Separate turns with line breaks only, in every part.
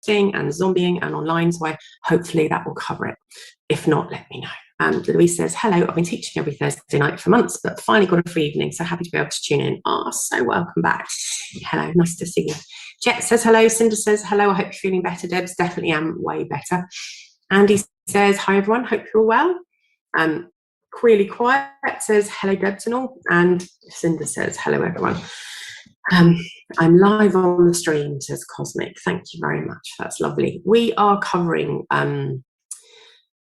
and zombieing and online, so hopefully that will cover it. If not, let me know. Louise says, hello, I've been teaching every Thursday night for months, but finally got a free evening, so happy to be able to tune in. Oh, so welcome back. Hello, nice to see you. Jet says hello. Cinder says hello, I hope you're feeling better, Debs. Definitely am way better. Andy says, hi everyone, hope you're all well. Queerly Quiet says hello, Debs and all. And Cinder says hello everyone. I'm live on the stream, says Cosmic. Thank you very much. That's lovely. We are covering,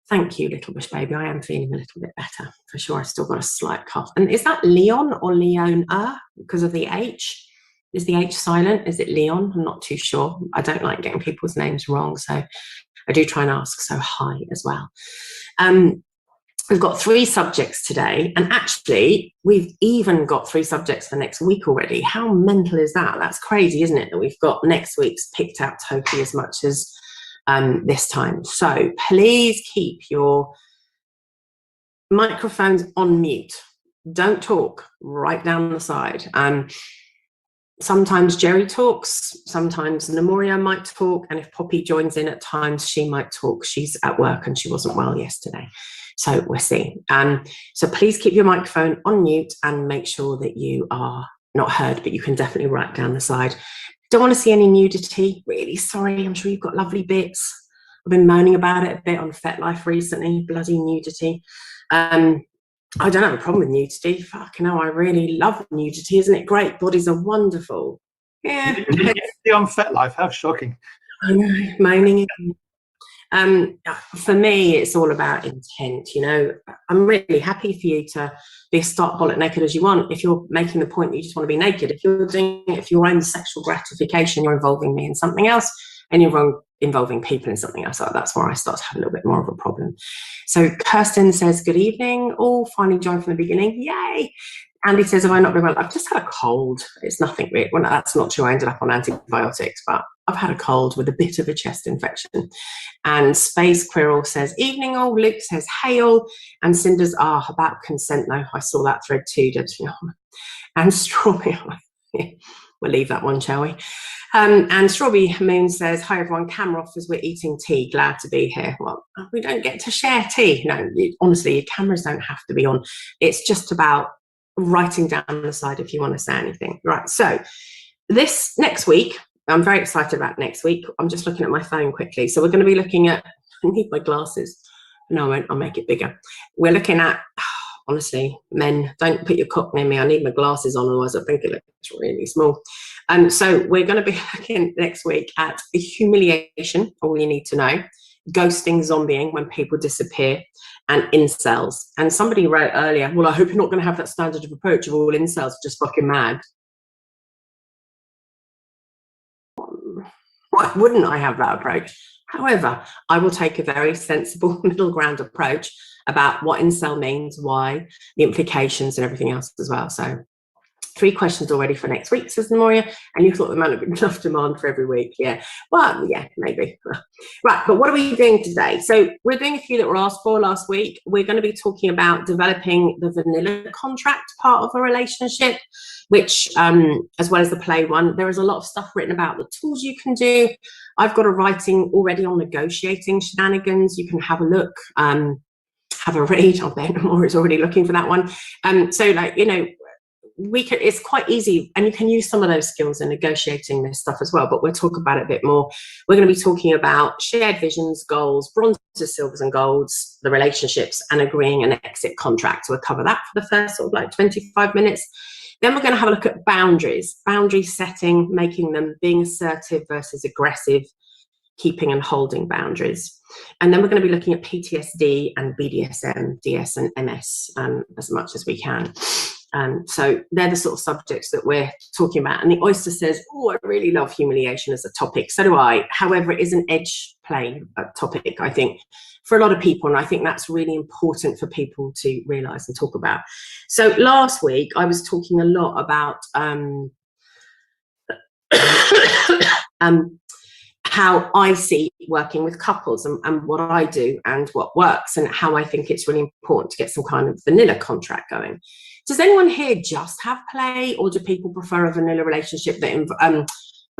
thank you, Little Bush Baby. I am feeling a little bit better for sure. I've still got a slight cough. And is that Leon or Leona because of the H? Is the H silent? Is it Leon? I'm not too sure. I don't like getting people's names wrong, so I do try and ask. So hi as well. We've got 3 subjects today, and actually we've even got 3 subjects for next week already. How mental is that? That's crazy, isn't it, that we've got next week's picked out totally as much as this time. So please keep your microphones on mute. Don't talk, right down the side. Sometimes Jerry talks, sometimes Nemoria might talk, and if Poppy joins in at times, she might talk. She's at work and she wasn't well yesterday. So we'll see. So please keep your microphone on mute and make sure that you are not heard, but you can definitely write down the side. Don't want to see any nudity. Really sorry. I'm sure you've got lovely bits. I've been moaning about it a bit on FetLife recently. Bloody nudity. I don't have a problem with nudity. Fucking hell, I really love nudity. Isn't it great? Bodies are wonderful. Yeah.
On FetLife, how shocking.
I know, moaning. For me, it's all about intent. You know, I'm really happy for you to be stark bollock naked as you want. If you're making the point that you just want to be naked, if you're doing it for your own sexual gratification, you're involving me in something else, and you're involving people in something else. That's where I start to have a little bit more of a problem. So Kirsten says, good evening. All finally joined from the beginning. Yay. Andy says, have I not been well? I've just had a cold. It's nothing weird. Well, that's not true. I ended up on antibiotics, but I've had a cold with a bit of a chest infection. And Space Quirrell says, evening all. Luke says, hail. And Cinder's, about consent though. I saw that thread too, Debs. And Strawberry, we'll leave that one, shall we? And Strawberry Moon says, hi everyone, camera off as we're eating tea. Glad to be here. Well, we don't get to share tea. No, honestly, your cameras don't have to be on. It's just about writing down the side if you want to say anything. Right, so this next week, I'm very excited about next week. I'm just looking at my phone quickly. So we're going to be looking at, I need my glasses. No, I won't, I'll make it bigger. We're looking at, honestly, men, don't put your cock near me. I need my glasses on, otherwise I think it looks really small. So we're going to be looking next week at humiliation, all you need to know, ghosting, zombieing, when people disappear, and incels. And somebody wrote earlier, well, I hope you're not going to have that standard of approach of all incels just fucking mad. Why wouldn't I have that approach? However, I will take a very sensible middle ground approach about what incel means, why, the implications and everything else as well. So 3 questions already for next week, says Nemoria, and you thought there might have been enough demand for every week. Yeah, well, yeah, maybe. Right, but what are we doing today? So we're doing a few that were asked for last week. We're going to be talking about developing the vanilla contract part of a relationship, which, as well as the play one, there is a lot of stuff written about the tools you can do. I've got a writing already on negotiating shenanigans. You can have a look, have a read. I bet Nemoria is already looking for that one. So, like, you know, it's quite easy, and you can use some of those skills in negotiating this stuff as well, but we'll talk about it a bit more. We're going to be talking about shared visions, goals, bronzes, silvers and golds, the relationships, and agreeing an exit contract. So we'll cover that for the first sort of like 25 minutes. Then we're going to have a look at boundaries, boundary setting, making them, being assertive versus aggressive, keeping and holding boundaries. And then we're going to be looking at PTSD and BDSM, DS and MS as much as we can. So they're the sort of subjects that we're talking about. And the Oyster says, oh, I really love humiliation as a topic. So do I. However, it is an edge play topic, I think, for a lot of people. And I think that's really important for people to realise and talk about. So last week, I was talking a lot about how I see working with couples and what I do and what works, and how I think it's really important to get some kind of vanilla contract going. Does anyone here just have play, or do people prefer a vanilla relationship that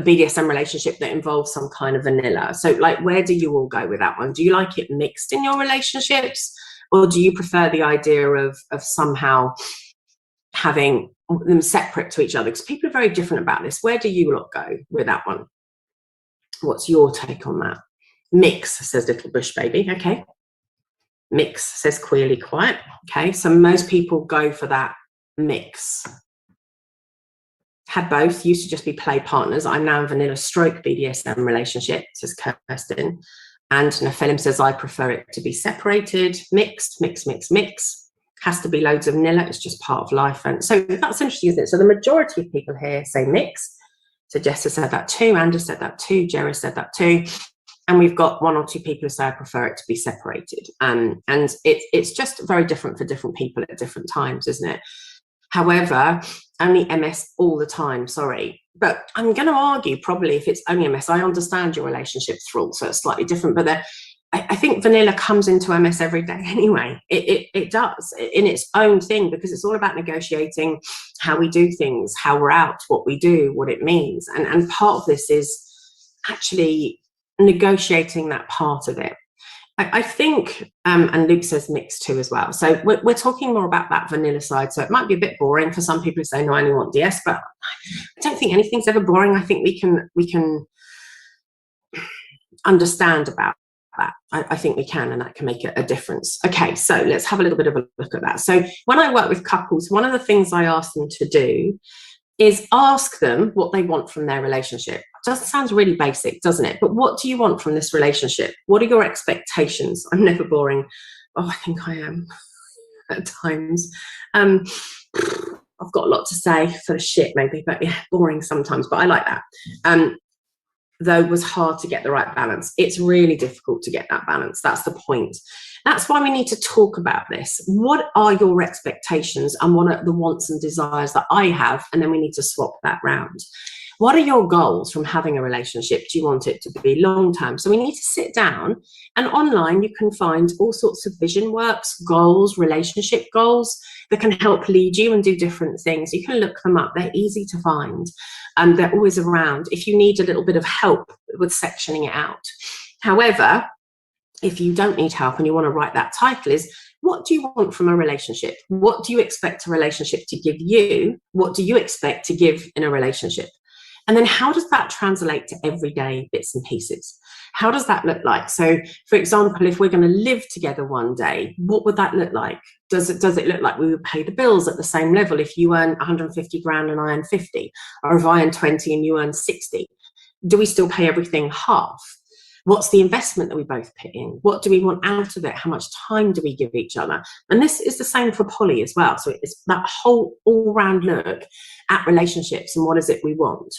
a BDSM relationship that involves some kind of vanilla. So like, where do you all go with that one? Do you like it mixed in your relationships, or do you prefer the idea of somehow having them separate to each other? Because people are very different about this. Where do you lot go with that one? What's your take on that? Mix, says Little Bush Baby. Okay. Mix, says Queerly Quiet. Okay, so most people go for that mix. Had both, used to just be play partners. I'm now in vanilla stroke BDSM relationship, says Kirsten. And Nephilim says, I prefer it to be separated, mixed, mix, mix, mix. Has to be loads of vanilla, it's just part of life. And so that's interesting, isn't it? So the majority of people here say mix. So Jess has said that too, Anders said that too, Jerry said that too. And we've got 1 or 2 people who say I prefer it to be separated. And it's just very different for different people at different times, isn't it? However, only MS all the time, sorry. But I'm going to argue probably if it's only MS, I understand your relationship thrall, so it's slightly different. But I think vanilla comes into MS every day anyway. It does in its own thing, because it's all about negotiating how we do things, how we're out, what we do, what it means. And part of this is actually negotiating that part of it. I think, and Luke says mixed too as well. So we're talking more about that vanilla side. So it might be a bit boring for some people who say, no, I only want DS, but I don't think anything's ever boring. I think we can understand about that. I think we can, and that can make a difference. Okay, so let's have a little bit of a look at that. So when I work with couples, one of the things I ask them to do is ask them what they want from their relationship. Doesn't sound really basic, doesn't it? But what do you want from this relationship? What are your expectations? I'm never boring. Oh, I think I am at times. I've got a lot to say for the shit maybe, but yeah, boring sometimes, but I like that. Though it was hard to get the right balance. It's really difficult to get that balance. That's the point. That's why we need to talk about this. What are your expectations and what are the wants and desires that I have? And then we need to swap that round. What are your goals from having a relationship? Do you want it to be long-term? So we need to sit down, and online you can find all sorts of vision works, goals, relationship goals that can help lead you and do different things. You can look them up. They're easy to find. They're always around if you need a little bit of help with sectioning it out. However, if you don't need help and you want to write that title, is what do you want from a relationship? What do you expect a relationship to give you? What do you expect to give in a relationship? And then how does that translate to everyday bits and pieces? How does that look like? So, for example, if we're going to live together one day, what would that look like? Does it look like we would pay the bills at the same level if you earn 150 grand and I earn 50? Or if I earn 20 and you earn 60? Do we still pay everything half? What's the investment that we both put in? What do we want out of it? How much time do we give each other? And this is the same for poly as well. So it's that whole all-round look at relationships and what is it we want.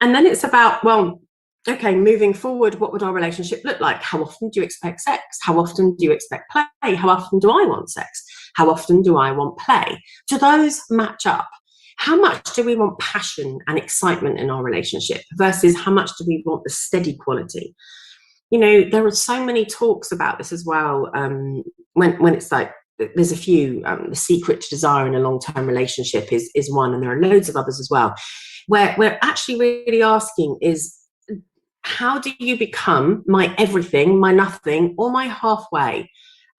And then it's about, well, okay, moving forward, what would our relationship look like? How often do you expect sex? How often do you expect play? How often do I want sex? How often do I want play? Do those match up? How much do we want passion and excitement in our relationship versus how much do we want the steady quality? You know, there are so many talks about this as well. When it's like, there's a few, the secret to desire in a long-term relationship is one, and there are loads of others as well, where we're actually really asking is, how do you become my everything, my nothing, or my halfway?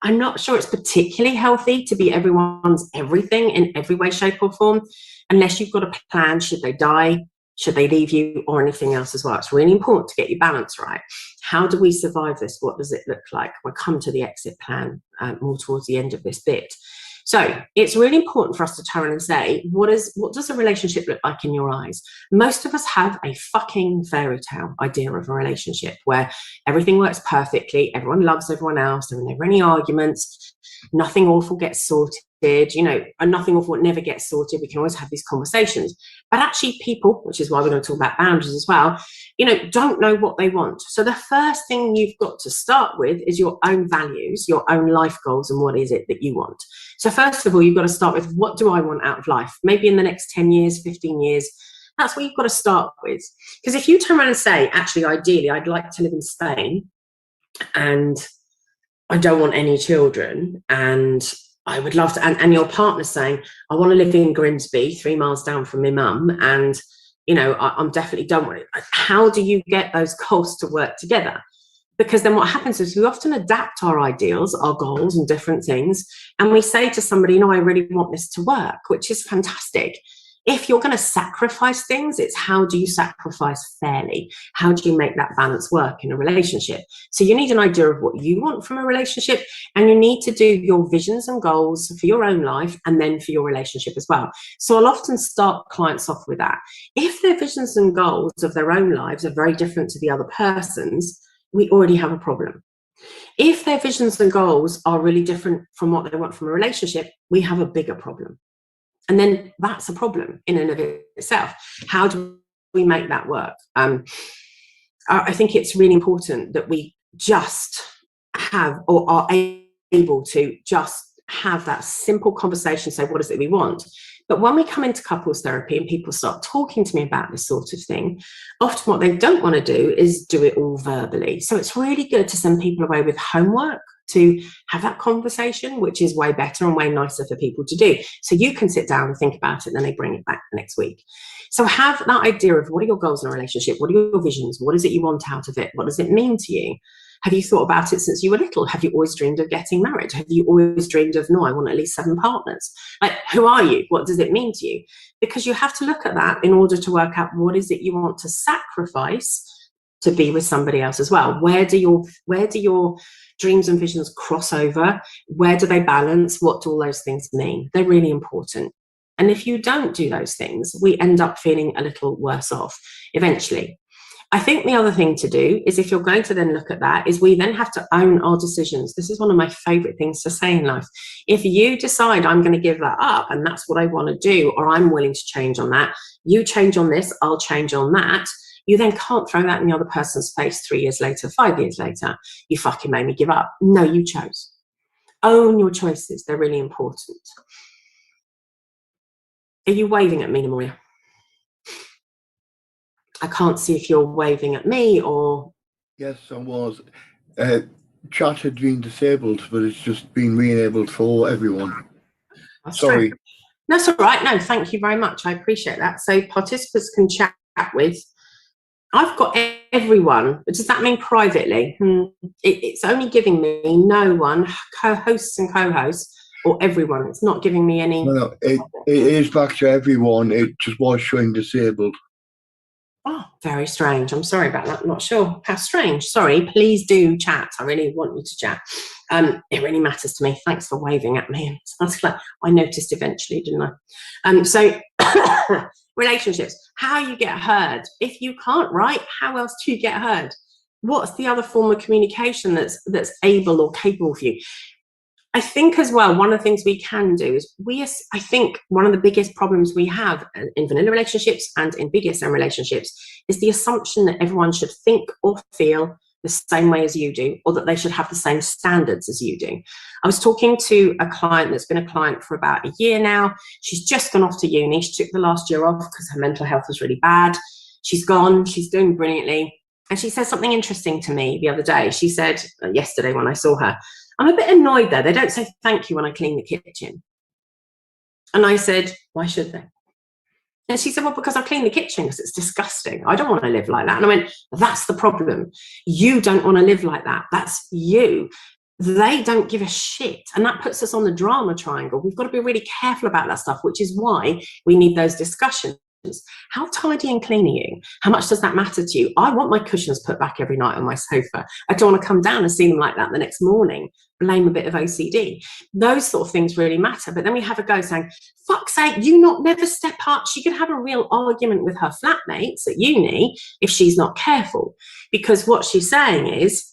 I'm not sure it's particularly healthy to be everyone's everything in every way, shape, or form, unless you've got a plan. Should they die? Should they leave you, or anything else as well? It's really important to get your balance right. How do we survive this? What does it look like? We'll come to the exit plan more towards the end of this bit. So it's really important for us to turn and say, what does a relationship look like in your eyes? Most of us have a fucking fairy tale idea of a relationship where everything works perfectly, everyone loves everyone else, there are never any arguments, nothing awful gets sorted, you know, and nothing awful never gets sorted. We can always have these conversations. But actually people, which is why we're going to talk about boundaries as well, you know, don't know what they want. So the first thing you've got to start with is your own values, your own life goals, and what is it that you want. So first of all, you've got to start with, what do I want out of life? Maybe in the next 10 years, 15 years, that's what you've got to start with. Because if you turn around and say, actually, ideally, I'd like to live in Spain and I don't want any children, and I would love to, and your partner's saying, I want to live in Grimsby, 3 miles down from my mum, and you know, I'm definitely done with it. How do you get those goals to work together? Because then what happens is we often adapt our ideals, our goals and different things, and we say to somebody, no, I really want this to work, which is fantastic. If you're going to sacrifice things, it's how do you sacrifice fairly? How do you make that balance work in a relationship? So you need an idea of what you want from a relationship, and you need to do your visions and goals for your own life and then for your relationship as well. So I'll often start clients off with that. If their visions and goals of their own lives are very different to the other person's, we already have a problem. If their visions and goals are really different from what they want from a relationship, we have a bigger problem. And then that's a problem in and of itself. How do we make that work? I think it's really important that we just have, or are able to just have that simple conversation, say, what is it we want? But when we come into couples therapy and people start talking to me about this sort of thing, often what they don't want to do is do it all verbally. So it's really good to send people away with homework to have that conversation, which is way better and way nicer for people to do. So you can sit down and think about it, and then they bring it back the next week. So have that idea of what are your goals in a relationship? What are your visions? What is it you want out of it? What does it mean to you? Have you thought about it since you were little? Have you always dreamed of getting married? Have you always dreamed of, no, I want at least 7 partners? Like, who are you? What does it mean to you? Because you have to look at that in order to work out what is it you want to sacrifice to be with somebody else as well. Where do your dreams and visions cross over? Where do they balance? What do all those things mean? They're really important. And if you don't do those things, we end up feeling a little worse off eventually. I think the other thing to do is, if you're going to then look at that, is we then have to own our decisions. This is one of my favorite things to say in life. If you decide I'm going to give that up and that's what I want to do, or I'm willing to change on that, you change on this, I'll change on that, you then can't throw that in the other person's face 3 years later, 5 years later. You fucking made me give up. No, you chose. Own your choices. They're really important. Are you waving at me, Namoya? I can't see if you're waving at me or...
Yes, I was. Chat had been disabled, but it's just been re-enabled for everyone.
That's
Sorry.
True. That's all right. No, thank you very much. I appreciate that. So participants can chat with... I've got everyone. Does that mean privately? It's only giving me no one, co-hosts and co-hosts, or everyone. It's not giving me any...
No, it is back to everyone. It just was showing disabled.
Oh, very strange. I'm sorry about that. I'm not sure. How strange. Sorry. Please do chat. I really want you to chat. It really matters to me. Thanks for waving at me. Sounds like I noticed eventually, didn't I? So relationships, how you get heard. If you can't write, how else do you get heard? What's the other form of communication that's able or capable for you? I think as well, one of the things we can do is I think one of the biggest problems we have in vanilla relationships and in BDSM relationships is the assumption that everyone should think or feel the same way as you do, or that they should have the same standards as you do. I was talking to a client that's been a client for about a year now. She's just gone off to uni. She took the last year off because her mental health was really bad. She's gone. She's doing brilliantly. And she said something interesting to me the other day. She said, yesterday when I saw her, I'm a bit annoyed though. They don't say thank you when I clean the kitchen. And I said, why should they? And she said, well, because I clean the kitchen because it's disgusting. I don't want to live like that. And I went, that's the problem. You don't want to live like that. That's you. They don't give a shit. And that puts us on the drama triangle. We've got to be really careful about that stuff, which is why we need those discussions. How tidy and clean are you? How much does that matter to you? I want my cushions put back every night on my sofa. I don't want to come down and see them like that the next morning. Blame a bit of OCD. Those sort of things really matter. But then we have a go saying, fuck's sake, you never step up. She could have a real argument with her flatmates at uni if she's not careful. Because what she's saying is,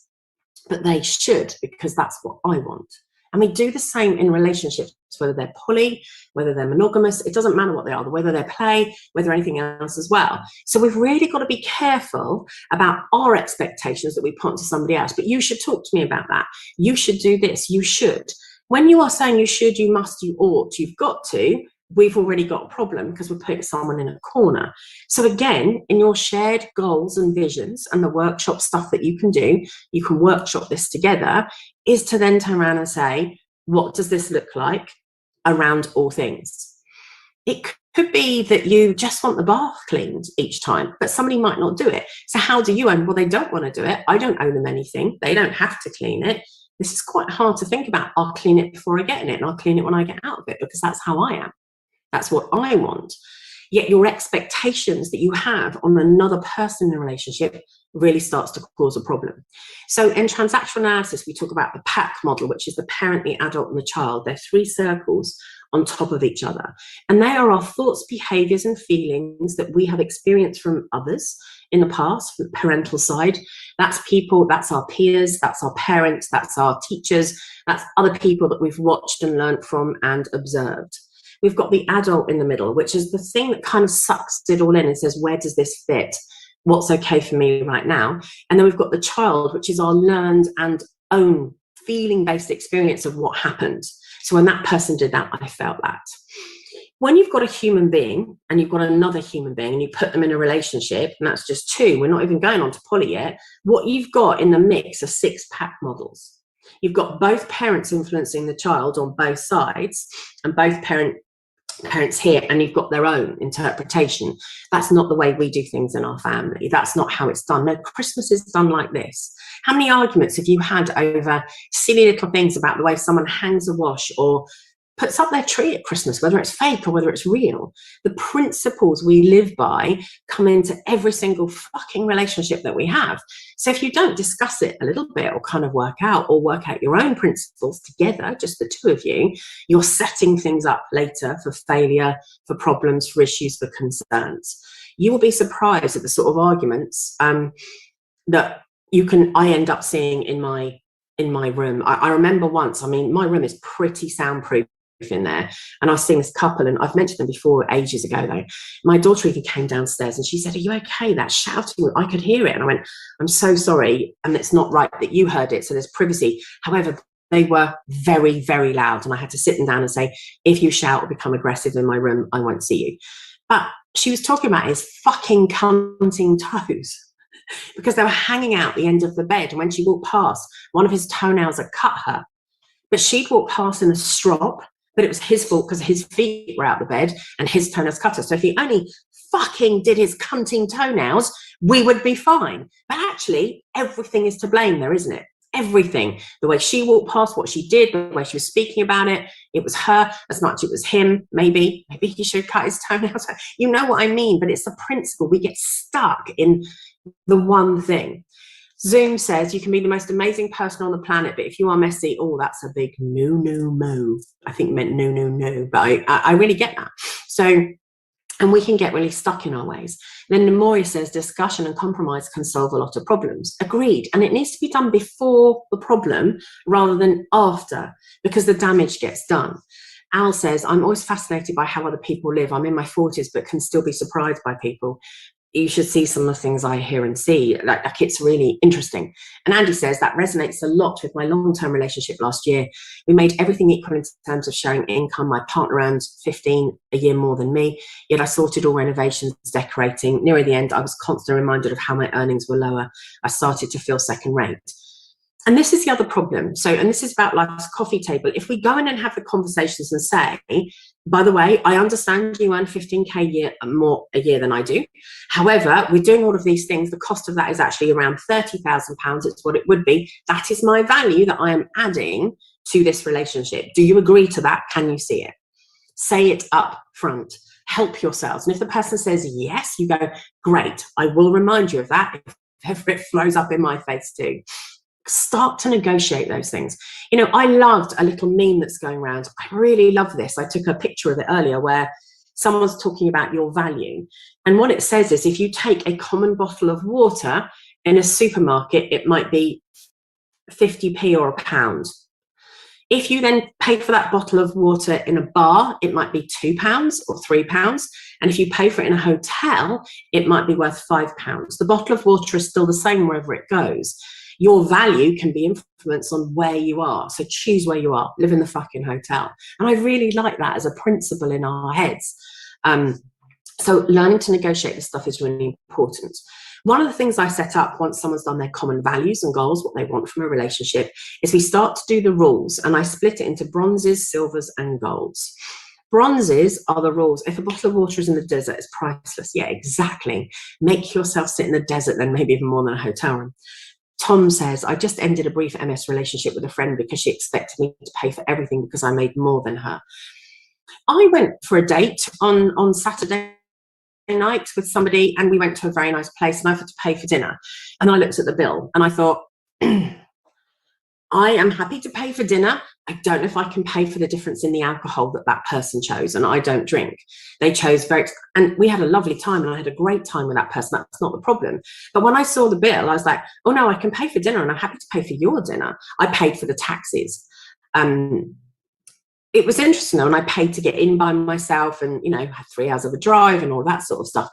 but they should, because that's what I want. And we do the same in relationships, whether they're poly, whether they're monogamous, it doesn't matter what they are, whether they're play, whether anything else as well. So we've really got to be careful about our expectations that we put onto somebody else. But you should talk to me about that. You should do this. You should. When you are saying you should, you must, you ought, you've got to, we've already got a problem because we're putting someone in a corner. So again, in your shared goals and visions and the workshop stuff that you can do, you can workshop this together, is to then turn around and say, what does this look like around all things? It Could be that you just want the bath cleaned each time, but somebody might not do it. So how do you own? Well, they don't want to do it. I don't owe them anything. They don't have to clean it. This is quite hard to think about. I'll clean it before I get in it, and I'll clean it when I get out of it, because that's how I am. That's what I want. Yet your expectations that you have on another person in a relationship really starts to cause a problem. So in transactional analysis, we talk about the PAC model, which is the parent, the adult, and the child. They're three circles on top of each other. And they are our thoughts, behaviors, and feelings that we have experienced from others in the past, from the parental side. That's people, that's our peers, that's our parents, that's our teachers, that's other people that we've watched and learned from and observed. We've got the adult in the middle, which is the thing that kind of sucks it all in and says, where does this fit? What's okay for me right now? And then we've got the child, which is our learned and own feeling-based experience of what happened. So when that person did that, I felt that. When you've got a human being and you've got another human being and you put them in a relationship, and that's just two, we're not even going on to poly yet, what you've got in the mix are 6 PAC models. You've got both parents influencing the child on both sides, and both parents here, and you've got their own interpretation. That's not the way we do things in our family. That's not how it's done. No, Christmas is done like this. How many arguments have you had over silly little things about the way someone hangs a wash or puts up their tree at Christmas, whether it's fake or whether it's real? The principles we live by come into every single fucking relationship that we have. So if you don't discuss it a little bit or kind of work out your own principles together, just the two of you, you're setting things up later for failure, for problems, for issues, for concerns. You will be surprised at the sort of arguments that I end up seeing in my room. I remember once, I mean, my room is pretty soundproof in there, and I was seeing this couple, and I've mentioned them before ages ago though. My daughter even came downstairs and she said, "Are you okay? That shouting, I could hear it." And I went, "I'm so sorry, and it's not right that you heard it, so there's privacy." However, they were very, very loud, and I had to sit them down and say, "If you shout or become aggressive in my room, I won't see you." But she was talking about his fucking cunting toes because they were hanging out the end of the bed, and when she walked past, one of his toenails had cut her, but she'd walked past in a strop, but it was his fault because his feet were out the bed and his toenails cut her. So if he only fucking did his cunting toenails, we would be fine. But actually, everything is to blame there, isn't it? Everything. The way she walked past, what she did, the way she was speaking about it, it was her as much as it was him. Maybe he should cut his toenails. You know what I mean? But it's the principle. We get stuck in the one thing. Zoom says you can be the most amazing person on the planet, but if you are messy, oh, that's a big no. I think it meant no, but I really get that. So, and we can get really stuck in our ways. Then Nemoria says discussion and compromise can solve a lot of problems. Agreed. And it needs to be done before the problem rather than after, because the damage gets done. Al says, I'm always fascinated by how other people live. I'm in my 40s, but can still be surprised by people. You should see some of the things I hear and see. Like it's really interesting. And Andy says that resonates a lot with my long-term relationship last year. We made everything equal in terms of sharing income. My partner earned 15 a year more than me, yet I sorted all renovations, decorating. Near the end, I was constantly reminded of how my earnings were lower. I started to feel second rate. And this is the other problem. So, and this is about life's coffee table. If we go in and have the conversations and say, by the way, I understand you earn 15K more a year than I do. However, we're doing all of these things. The cost of that is actually around £30,000. It's what it would be. That is my value that I am adding to this relationship. Do you agree to that? Can you see it? Say it up front. Help yourselves. And if the person says yes, you go, great. I will remind you of that if it flows up in my face too. Start to negotiate those things. You know, I loved a little meme that's going around. I really love this. I took a picture of it earlier where someone's talking about your value. And what it says is if you take a common bottle of water in a supermarket, it might be 50p or £1. If you then pay for that bottle of water in a bar, it might be £2 or £3. And if you pay for it in a hotel, it might be worth £5. The bottle of water is still the same wherever it goes. Your value can be influenced on where you are. So choose where you are, live in the fucking hotel. And I really like that as a principle in our heads. So learning to negotiate this stuff is really important. One of the things I set up once someone's done their common values and goals, what they want from a relationship, is we start to do the rules, and I split it into bronzes, silvers, and golds. Bronzes are the rules. If a bottle of water is in the desert, it's priceless. Yeah, exactly. Make yourself sit in the desert, then maybe even more than a hotel room. Tom says, I just ended a brief MS relationship with a friend because she expected me to pay for everything because I made more than her. I went for a date on Saturday night with somebody, and we went to a very nice place, and I had to pay for dinner. And I looked at the bill and I thought, I am happy to pay for dinner. I don't know if I can pay for the difference in the alcohol that that person chose, and I don't drink. They chose and we had a lovely time, and I had a great time with that person. That's not the problem. But when I saw the bill, I was like, oh no, I can pay for dinner, and I'm happy to pay for your dinner. I paid for the taxis. It was interesting though, and I paid to get in by myself, and had 3 hours of a drive and all that sort of stuff.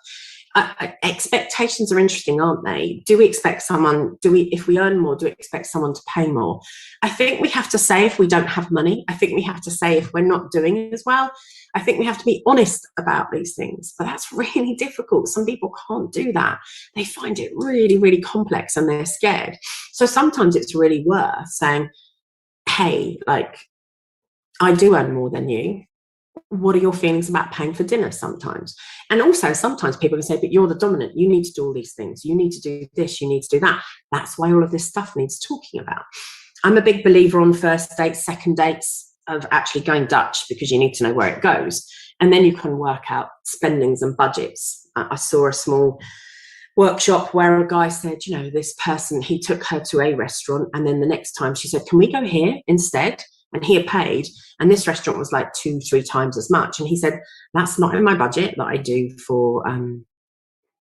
Expectations are interesting, aren't they? Do we expect someone, if we earn more, do we expect someone to pay more? I think we have to say if we don't have money. I think we have to say if we're not doing as well. I think we have to be honest about these things, but that's really difficult. Some people can't do that. They find it really, really complex, and they're scared. So sometimes it's really worth saying, hey, like, I do earn more than you. What are your feelings about paying for dinner sometimes? And also sometimes people can say, but you're the dominant, you need to do all these things, you need to do this, you need to do that. That's why all of this stuff needs talking about. I'm a big believer on first dates, second dates, of actually going Dutch, because you need to know where it goes, and then you can work out spendings and budgets. I saw a small workshop where a guy said, this person, he took her to a restaurant, and then the next time she said, can we go here instead? And he had paid, and this restaurant was like 2-3 times as much. And he said, that's not in my budget that I do for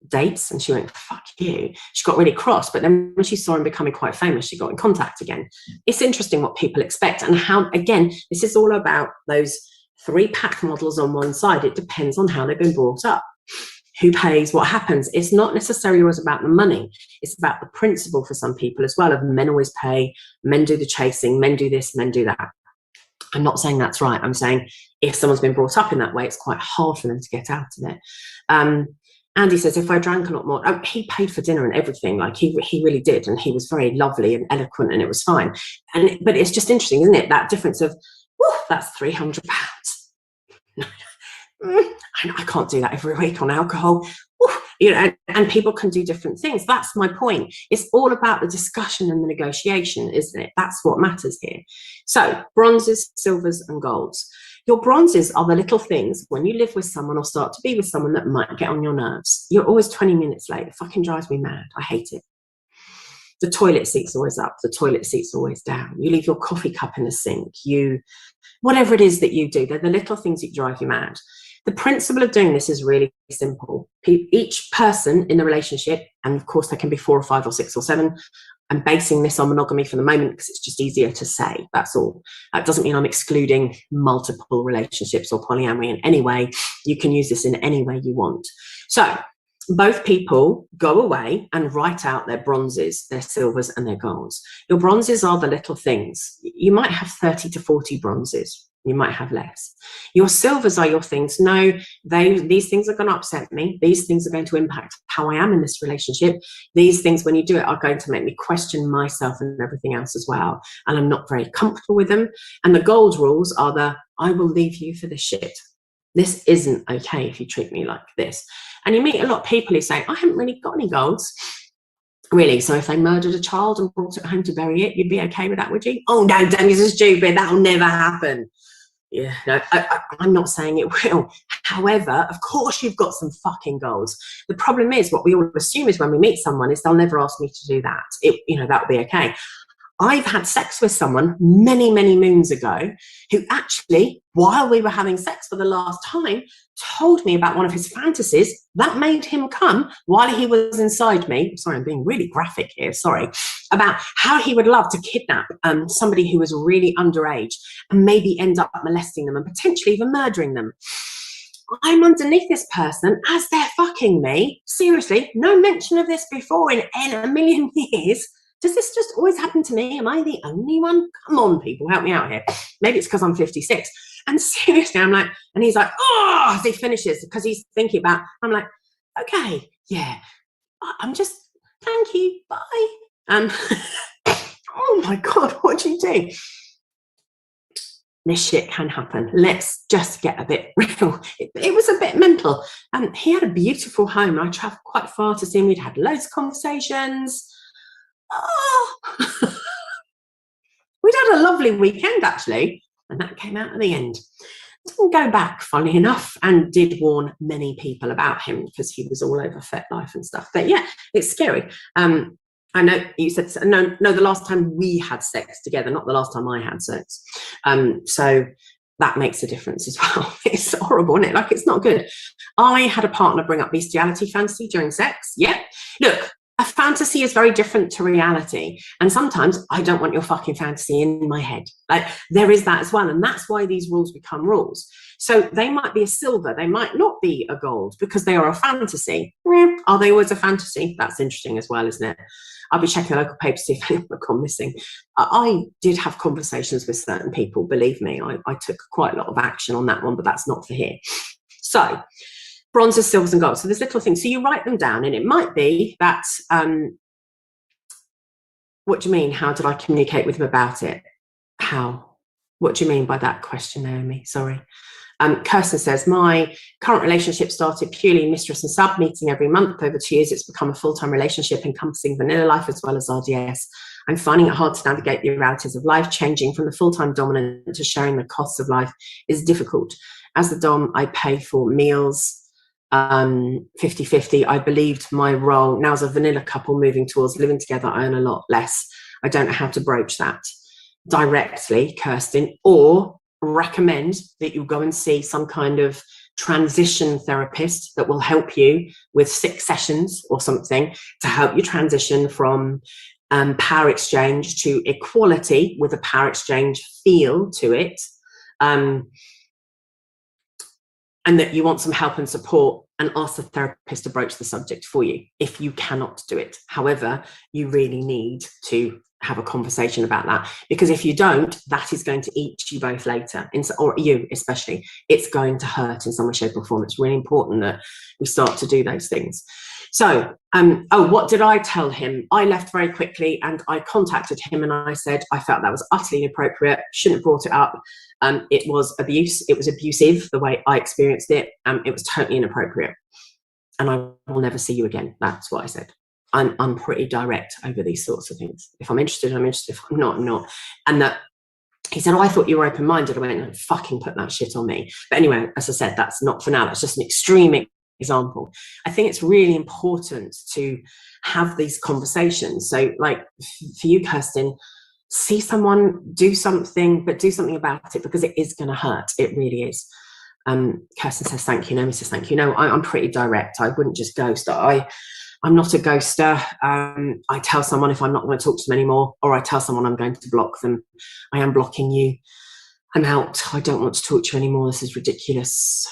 dates. And she went, fuck you. She got really cross. But then when she saw him becoming quite famous, she got in contact again. It's interesting what people expect, and how, again, this is all about those 3 pack models on one side. It depends on how they've been brought up. Who pays, what happens. It's not necessarily always about the money. It's about the principle for some people as well, of men always pay, men do the chasing, men do this, men do that. I'm not saying that's right. I'm saying if someone's been brought up in that way, it's quite hard for them to get out of it. Andy says, if I drank a lot more, he paid for dinner and everything. Like he really did. And he was very lovely and eloquent, and it was fine. But it's just interesting, isn't it? That difference of, that's £300. I can't do that every week on alcohol. And people can do different things. That's my point. It's all about the discussion and the negotiation, isn't it? That's what matters here. So bronzes, silvers, and golds. Your bronzes are the little things when you live with someone or start to be with someone that might get on your nerves. You're always 20 minutes late. It fucking drives me mad. I hate it. The toilet seat's always up. The toilet seat's always down. You leave your coffee cup in the sink. Whatever it is that you do, they're the little things that drive you mad. The principle of doing this is really simple. Each person in the relationship, and of course there can be 4 or 5 or 6 or 7, I'm basing this on monogamy for the moment because it's just easier to say, that's all. That doesn't mean I'm excluding multiple relationships or polyamory in any way. You can use this in any way you want. So both people go away and write out their bronzes, their silvers, and their golds. Your bronzes are the little things. You might have 30 to 40 bronzes. You might have less. Your silvers are your things. No, these things are going to upset me. These things are going to impact how I am in this relationship. These things, when you do it, are going to make me question myself and everything else as well. And I'm not very comfortable with them. And the gold rules are I will leave you for the shit. This isn't okay if you treat me like this. And you meet a lot of people who say, I haven't really got any golds. Really? So if they murdered a child and brought it home to bury it, you'd be okay with that, would you? Oh, no, Danny, this is stupid. That'll never happen. Yeah, no, I'm not saying it will. However, of course, you've got some fucking goals. The problem is, what we all assume is when we meet someone is they'll never ask me to do that. That'll be okay. I've had sex with someone many, many moons ago who actually, while we were having sex for the last time, told me about one of his fantasies that made him come while he was inside me. Sorry, I'm being really graphic here, sorry. About how he would love to kidnap somebody who was really underage and maybe end up molesting them and potentially even murdering them. I'm underneath this person as they're fucking me. Seriously, no mention of this before in a million years. Does this just always happen to me? Am I the only one? Come on, people, help me out here. Maybe it's because I'm 56. And seriously, I'm like, and he's like, oh, as he finishes, because he's thinking about, I'm like, okay, yeah, I'm just, thank you, bye. Oh my God, what do you do? this shit can happen. Let's just get a bit real. It was a bit mental. He had a beautiful home. I travelled quite far to see him. We'd had loads of conversations. Oh, we'd had a lovely weekend, actually. And that came out at the end. Didn't go back, funny enough, and did warn many people about him because he was all over FetLife and stuff. But yeah, it's scary. I know you said, no, the last time we had sex together, not the last time I had sex. So that makes a difference as well. It's horrible, isn't it? Like, it's not good. I had a partner bring up bestiality fantasy during sex. Yeah. Look, a fantasy is very different to reality. And sometimes I don't want your fucking fantasy in my head. Like, there is that as well. And that's why these rules become rules. So they might be a silver, they might not be a gold because they are a fantasy. Are they always a fantasy? That's interesting as well, isn't it? I'll be checking the local paper to see if anyone gone missing. I did have conversations with certain people, believe me. I took quite a lot of action on that one, but that's not for here. So bronzes, silvers and golds. So there's little things. So you write them down and it might be that, what do you mean? How did I communicate with him about it? How? What do you mean by that question, Naomi? Sorry. Kirsten says, my current relationship started purely mistress and sub, meeting every month. Over 2 years, it's become a full-time relationship encompassing vanilla life as well as RDS. I'm finding it hard to navigate the realities of life. Changing from the full-time dominant to sharing the costs of life is difficult. As the dom, I pay for meals 50-50. I believed my role. Now as a vanilla couple moving towards living together, I earn a lot less. I don't know how to broach that directly, Kirsten, or recommend that you go and see some kind of transition therapist that will help you with 6 sessions or something to help you transition from power exchange to equality with a power exchange feel to it, and that you want some help and support, and ask the therapist to broach the subject for you if you cannot do it. However, you really need to have a conversation about that, because if you don't, that is going to eat you both later, or you especially. It's going to hurt in some way, shape or form. It's really important that we start to do those things. So, what did I tell him? I left very quickly and I contacted him and I said, I felt that was utterly inappropriate, shouldn't have brought it up. It was abuse, it was abusive, the way I experienced it. It was totally inappropriate. And I will never see you again. That's what I said. I'm pretty direct over these sorts of things. If I'm interested, I'm interested. If I'm not, I'm not. And that he said, oh, I thought you were open-minded. I went, no, fucking put that shit on me. But anyway, as I said, that's not for now. That's just an extreme example. I think it's really important to have these conversations. So like for you, Kirsten, see someone, do something, but do something about it, because it is going to hurt. It really is. Kirsten says, thank you. Naomi says, thank you. No, I'm pretty direct. I wouldn't just ghost. I'm not a ghoster. I tell someone if I'm not going to talk to them anymore, or I tell someone I'm going to block them. I am blocking you. I'm out. I don't want to talk to you anymore. This is ridiculous.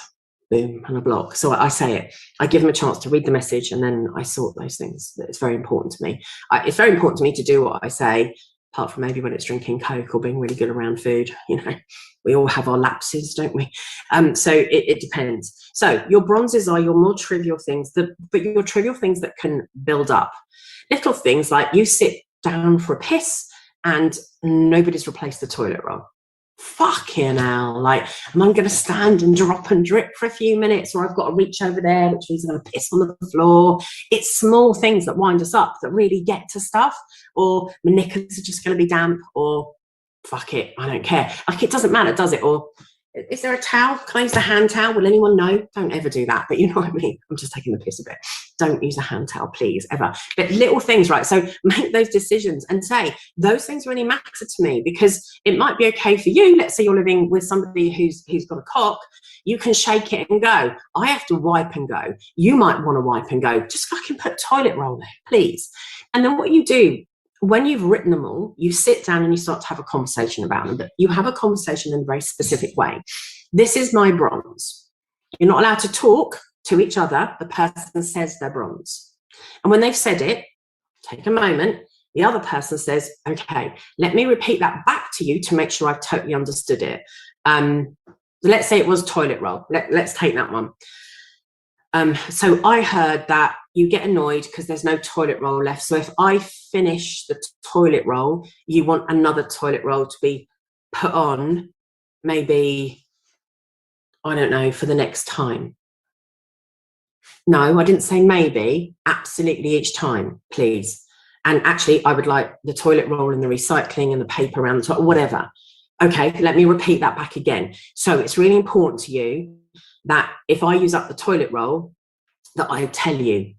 Boom, and a block. So I say it. I give them a chance to read the message, and then I sort those things. It's very important to me. It's very important to me to do what I say, apart from maybe when it's drinking Coke or being really good around food. You know, we all have our lapses, don't we? So it depends. So your bronzes are your more trivial things, but your trivial things that can build up. Little things like you sit down for a piss and nobody's replaced the toilet roll. Fucking hell, like, am I going to stand and drop and drip for a few minutes, or I've got to reach over there, which means I'm going to piss on the floor. It's small things that wind us up that really get to stuff, or my knickers are just going to be damp, or fuck it, I don't care. Like, it doesn't matter, does it? Or is there a towel? Can I use the hand towel? Will anyone know? Don't ever do that, but you know what I mean? I'm just taking the piss a bit. Don't use a hand towel, please, ever. But little things, right? So make those decisions and say, those things really matter to me, because it might be okay for you. Let's say you're living with somebody who's got a cock. You can shake it and go. I have to wipe and go. You might want to wipe and go. Just fucking put toilet roll there, please. And then what you do, when you've written them all, you sit down and you start to have a conversation about them, but you have a conversation in a very specific way. This is my bronze. You're not allowed to talk to each other. The person says they're bronze. And when they've said it, take a moment. The other person says, okay, let me repeat that back to you to make sure I've totally understood it. Let's say it was toilet roll. Let's take that one. So I heard that you get annoyed because there's no toilet roll left. So if I finish the toilet roll, you want another toilet roll to be put on maybe, I don't know, for the next time. No, I didn't say maybe, absolutely each time, please. And actually, I would like the toilet roll and the recycling and the paper around the top, whatever. Okay, let me repeat that back again. So it's really important to you that if I use up the toilet roll, that I tell you,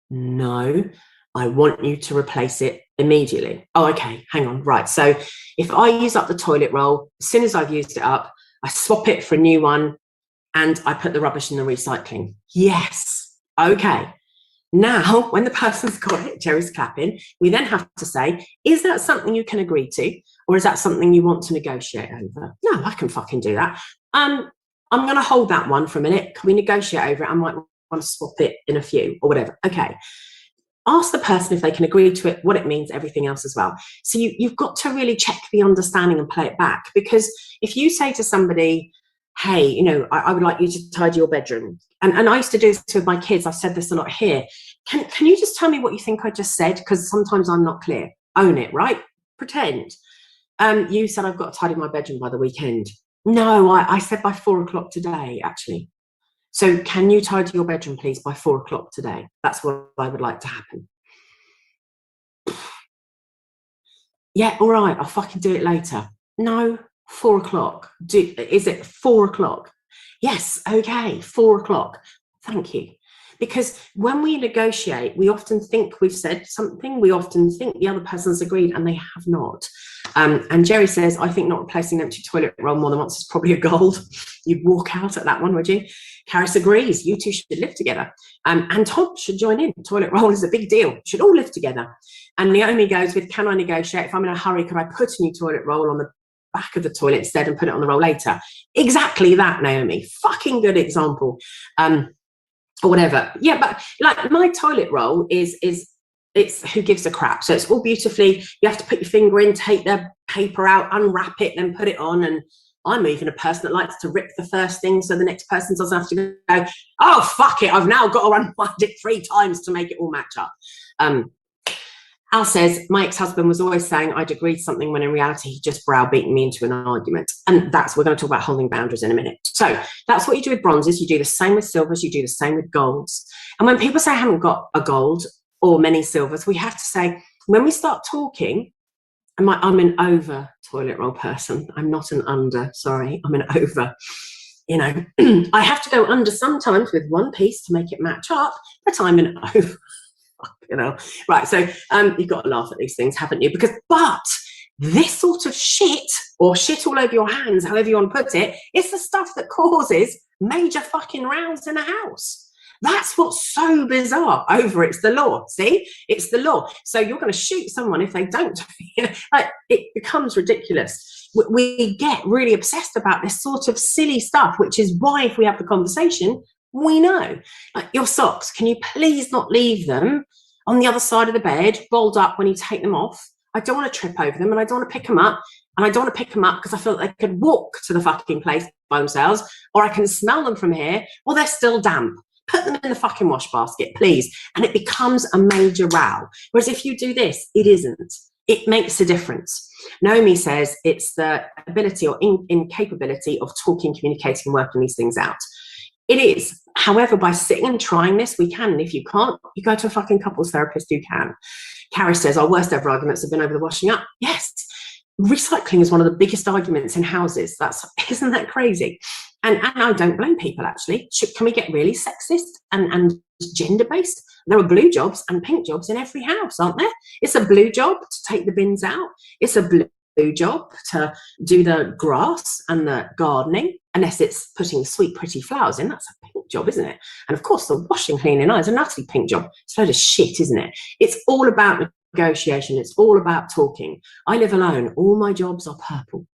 no, I want you to replace it immediately. Oh, okay, hang on, right. So if I use up the toilet roll, as soon as I've used it up, I swap it for a new one and I put the rubbish in the recycling. Yes, okay. Now, when the person's got it, Jerry's clapping, we then have to say, is that something you can agree to? Or is that something you want to negotiate over? No, I can fucking do that. I'm going to hold that one for a minute. Can we negotiate over it? I might want to swap it in a few or whatever. Okay. Ask the person if they can agree to it, what it means, everything else as well. So you've got to really check the understanding and play it back. Because if you say to somebody, hey, you know, I would like you to tidy your bedroom. And I used to do this with my kids. I've said this a lot here. Can you just tell me what you think I just said? Because sometimes I'm not clear. Own it, right? Pretend. You said I've got to tidy my bedroom by the weekend. No, I said by 4 o'clock today, actually. So can you tidy your bedroom, please, by 4 o'clock today? That's what I would like to happen. Yeah, all right, I'll fucking do it later. No, 4 o'clock. Is it 4 o'clock? Yes, okay, 4 o'clock. Thank you. Because when we negotiate, we often think we've said something. We often think the other person's agreed, and they have not. And Jerry says, I think not replacing an empty toilet roll more than once is probably a gold. You'd walk out at that one, would you? Karis agrees. You two should live together. And Tom should join in. Toilet roll is a big deal. Should all live together. And Naomi goes with, can I negotiate? If I'm in a hurry, could I put a new toilet roll on the back of the toilet instead and put it on the roll later? Exactly that, Naomi. Fucking good example. Or whatever. Yeah, but like my toilet roll it's who gives a crap. So it's all beautifully, you have to put your finger in, take the paper out, unwrap it, then put it on. And I'm even a person that likes to rip the first thing so the next person doesn't have to go, oh, fuck it, I've now got to unwind it 3 times to make it all match up. Al says, my ex-husband was always saying I'd agreed something when in reality he just browbeaten me into an argument. And we're going to talk about holding boundaries in a minute. So that's what you do with bronzes. You do the same with silvers. You do the same with golds. And when people say I haven't got a gold or many silvers, we have to say, when we start talking, I'm an over toilet roll person. I'm not an under, sorry, I'm an over. You know, I have to go under sometimes with one piece to make it match up, but I'm an over. You know, right? So you've got to laugh at these things, haven't you? But this sort of shit, or shit all over your hands, however you want to put it, it's the stuff that causes major fucking rows in a house. That's what's so bizarre. Over it's the law. See, it's the law. So you're going to shoot someone if they don't. Like, it becomes ridiculous. We get really obsessed about this sort of silly stuff, which is why if we have the conversation, we know. Like, your socks, can you please not leave them on the other side of the bed, rolled up when you take them off? I don't want to trip over them, and I don't want to pick them up. And I don't want to pick them up because I feel like they could walk to the fucking place by themselves, or I can smell them from here, or they're still damp. Put them in the fucking wash basket, please. And it becomes a major row. Whereas if you do this, it isn't. It makes a difference. Naomi says it's the ability or incapability of talking, communicating, and working these things out. It is. However, by sitting and trying this, we can. And if you can't, you go to a fucking couples therapist who can. Karis says, our worst ever arguments have been over the washing up. Yes. Recycling is one of the biggest arguments in houses. Isn't that crazy? And I don't blame people, actually. Can we get really sexist and gender-based? There are blue jobs and pink jobs in every house, aren't there? It's a blue job to take the bins out. It's a blue job to do the grass and the gardening, unless it's putting sweet, pretty flowers in. That's a pink job, isn't it? And of course, the washing, cleaning is an utterly pink job. It's a load of shit, isn't it? It's all about negotiation. It's all about talking. I live alone. All my jobs are purple.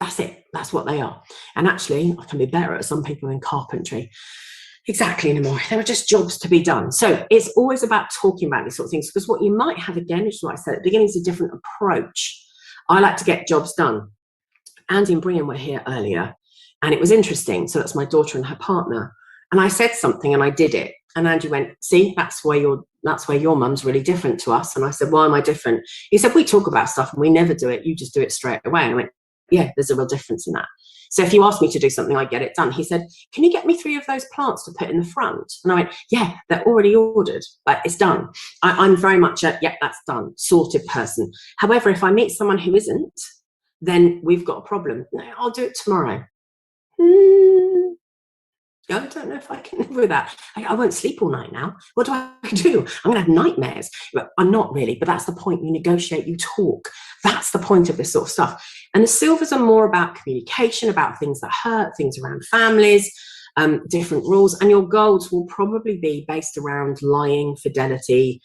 That's it. That's what they are. And actually, I can be better at some people in carpentry. Exactly, anymore. There are just jobs to be done. So it's always about talking about these sort of things, because what you might have, again, which is what I said at the beginning, is a different approach. I like to get jobs done. Andy and Brian were here earlier, and it was interesting. So that's my daughter and her partner. And I said something and I did it. And Andy went, see, that's where your mum's really different to us. And I said, why am I different? He said, we talk about stuff and we never do it. You just do it straight away. And I went, Yeah, there's a real difference in that. So if you ask me to do something, I get it done. He said, can you get me 3 of those plants to put in the front? And I went, yeah, they're already ordered. Like, it's done. I'm very much a, yeah, that's done, sorted person. However, if I meet someone who isn't, then we've got a problem. No, I'll do it tomorrow. I don't know if I can live with that. I won't sleep all night now. What do I do? I'm going to have nightmares. But I'm not really, but that's the point. You negotiate, you talk. That's the point of this sort of stuff. And the silvers are more about communication, about things that hurt, things around families, different rules. And your golds will probably be based around lying, fidelity,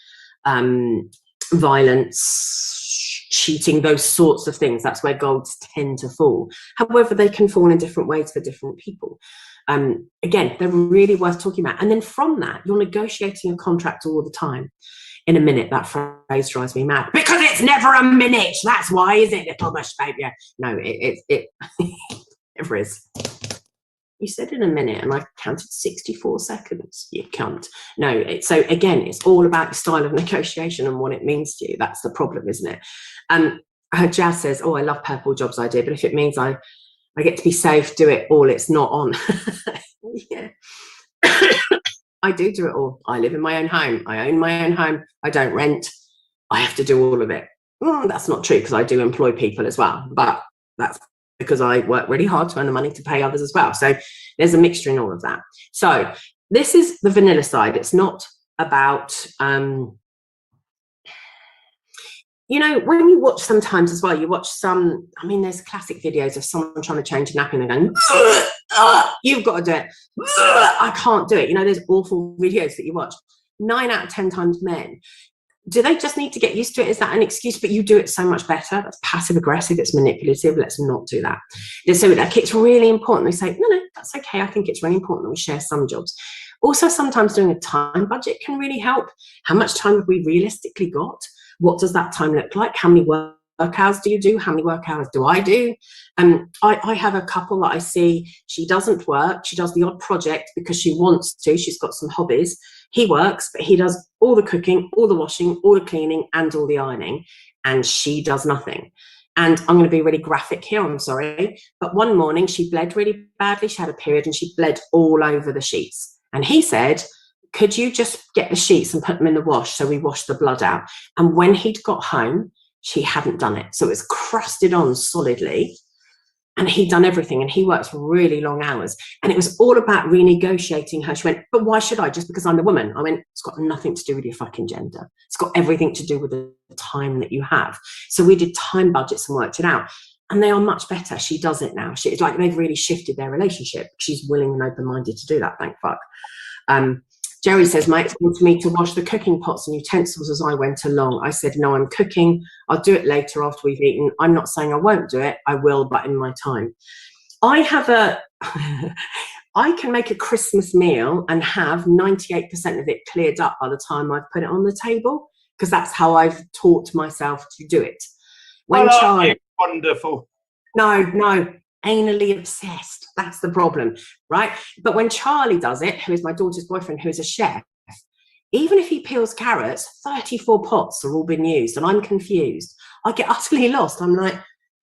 violence, cheating, those sorts of things. That's where golds tend to fall. However, they can fall in different ways for different people. Again, they're really worth talking about. And then from that, you're negotiating a contract all the time. In a minute, that phrase drives me mad. Because it's never a minute. That's why, is it, little mush baby? No, it never is. You said in a minute, and I counted 64 seconds. You cunt. No, so again, it's all about your style of negotiation and what it means to you. That's the problem, isn't it? Jazz says, oh, I love purple jobs idea, but if it means I get to be safe, do it all, it's not on. Yeah. I do it all. I live in my own home. I own my own home. I don't rent. I have to do all of it. That's not true, because I do employ people as well. But that's because I work really hard to earn the money to pay others as well. So there's a mixture in all of that. So this is the vanilla side. It's not about, you know, when you watch sometimes as well, you watch some, I mean, there's classic videos of someone trying to change a nappy and they're going, you've got to do it. I can't do it. You know, there's awful videos that you watch. 9 out of 10 times men. Do they just need to get used to it? Is that an excuse? But you do it so much better. That's passive aggressive. It's manipulative. Let's not do that. So like, it's really important. They say, no, that's okay. I think it's really important that we share some jobs. Also, sometimes doing a time budget can really help. How much time have we realistically got? What does that time look like? How many work hours do you do? How many work hours do I do? I have a couple that I see, she doesn't work. She does the odd project because she wants to. She's got some hobbies. He works, but he does all the cooking, all the washing, all the cleaning, and all the ironing. And she does nothing. And I'm going to be really graphic here, I'm sorry. But one morning she bled really badly. She had a period and she bled all over the sheets. And he said, could you just get the sheets and put them in the wash? So we washed the blood out. And when he'd got home, she hadn't done it. So it was crusted on solidly. And he'd done everything, and he works really long hours. And it was all about renegotiating her. She went, but why should I? Just because I'm the woman? I went, it's got nothing to do with your fucking gender. It's got everything to do with the time that you have. So we did time budgets and worked it out. And they are much better. She does it now. It's like they've really shifted their relationship. She's willing and open-minded to do that, thank fuck. Jerry says, my ex wanted me to wash the cooking pots and utensils as I went along. I said, no, I'm cooking. I'll do it later after we've eaten. I'm not saying I won't do it. I will, but in my time. I can make a Christmas meal and have 98% of it cleared up by the time I've put it on the table, because that's how I've taught myself to do it. When Charlie,
wonderful.
No, anally obsessed. That's the problem, right? But when Charlie does it, who is my daughter's boyfriend, who is a chef, even if he peels carrots, 34 pots are all been used, and I'm confused. I get utterly lost. I'm like,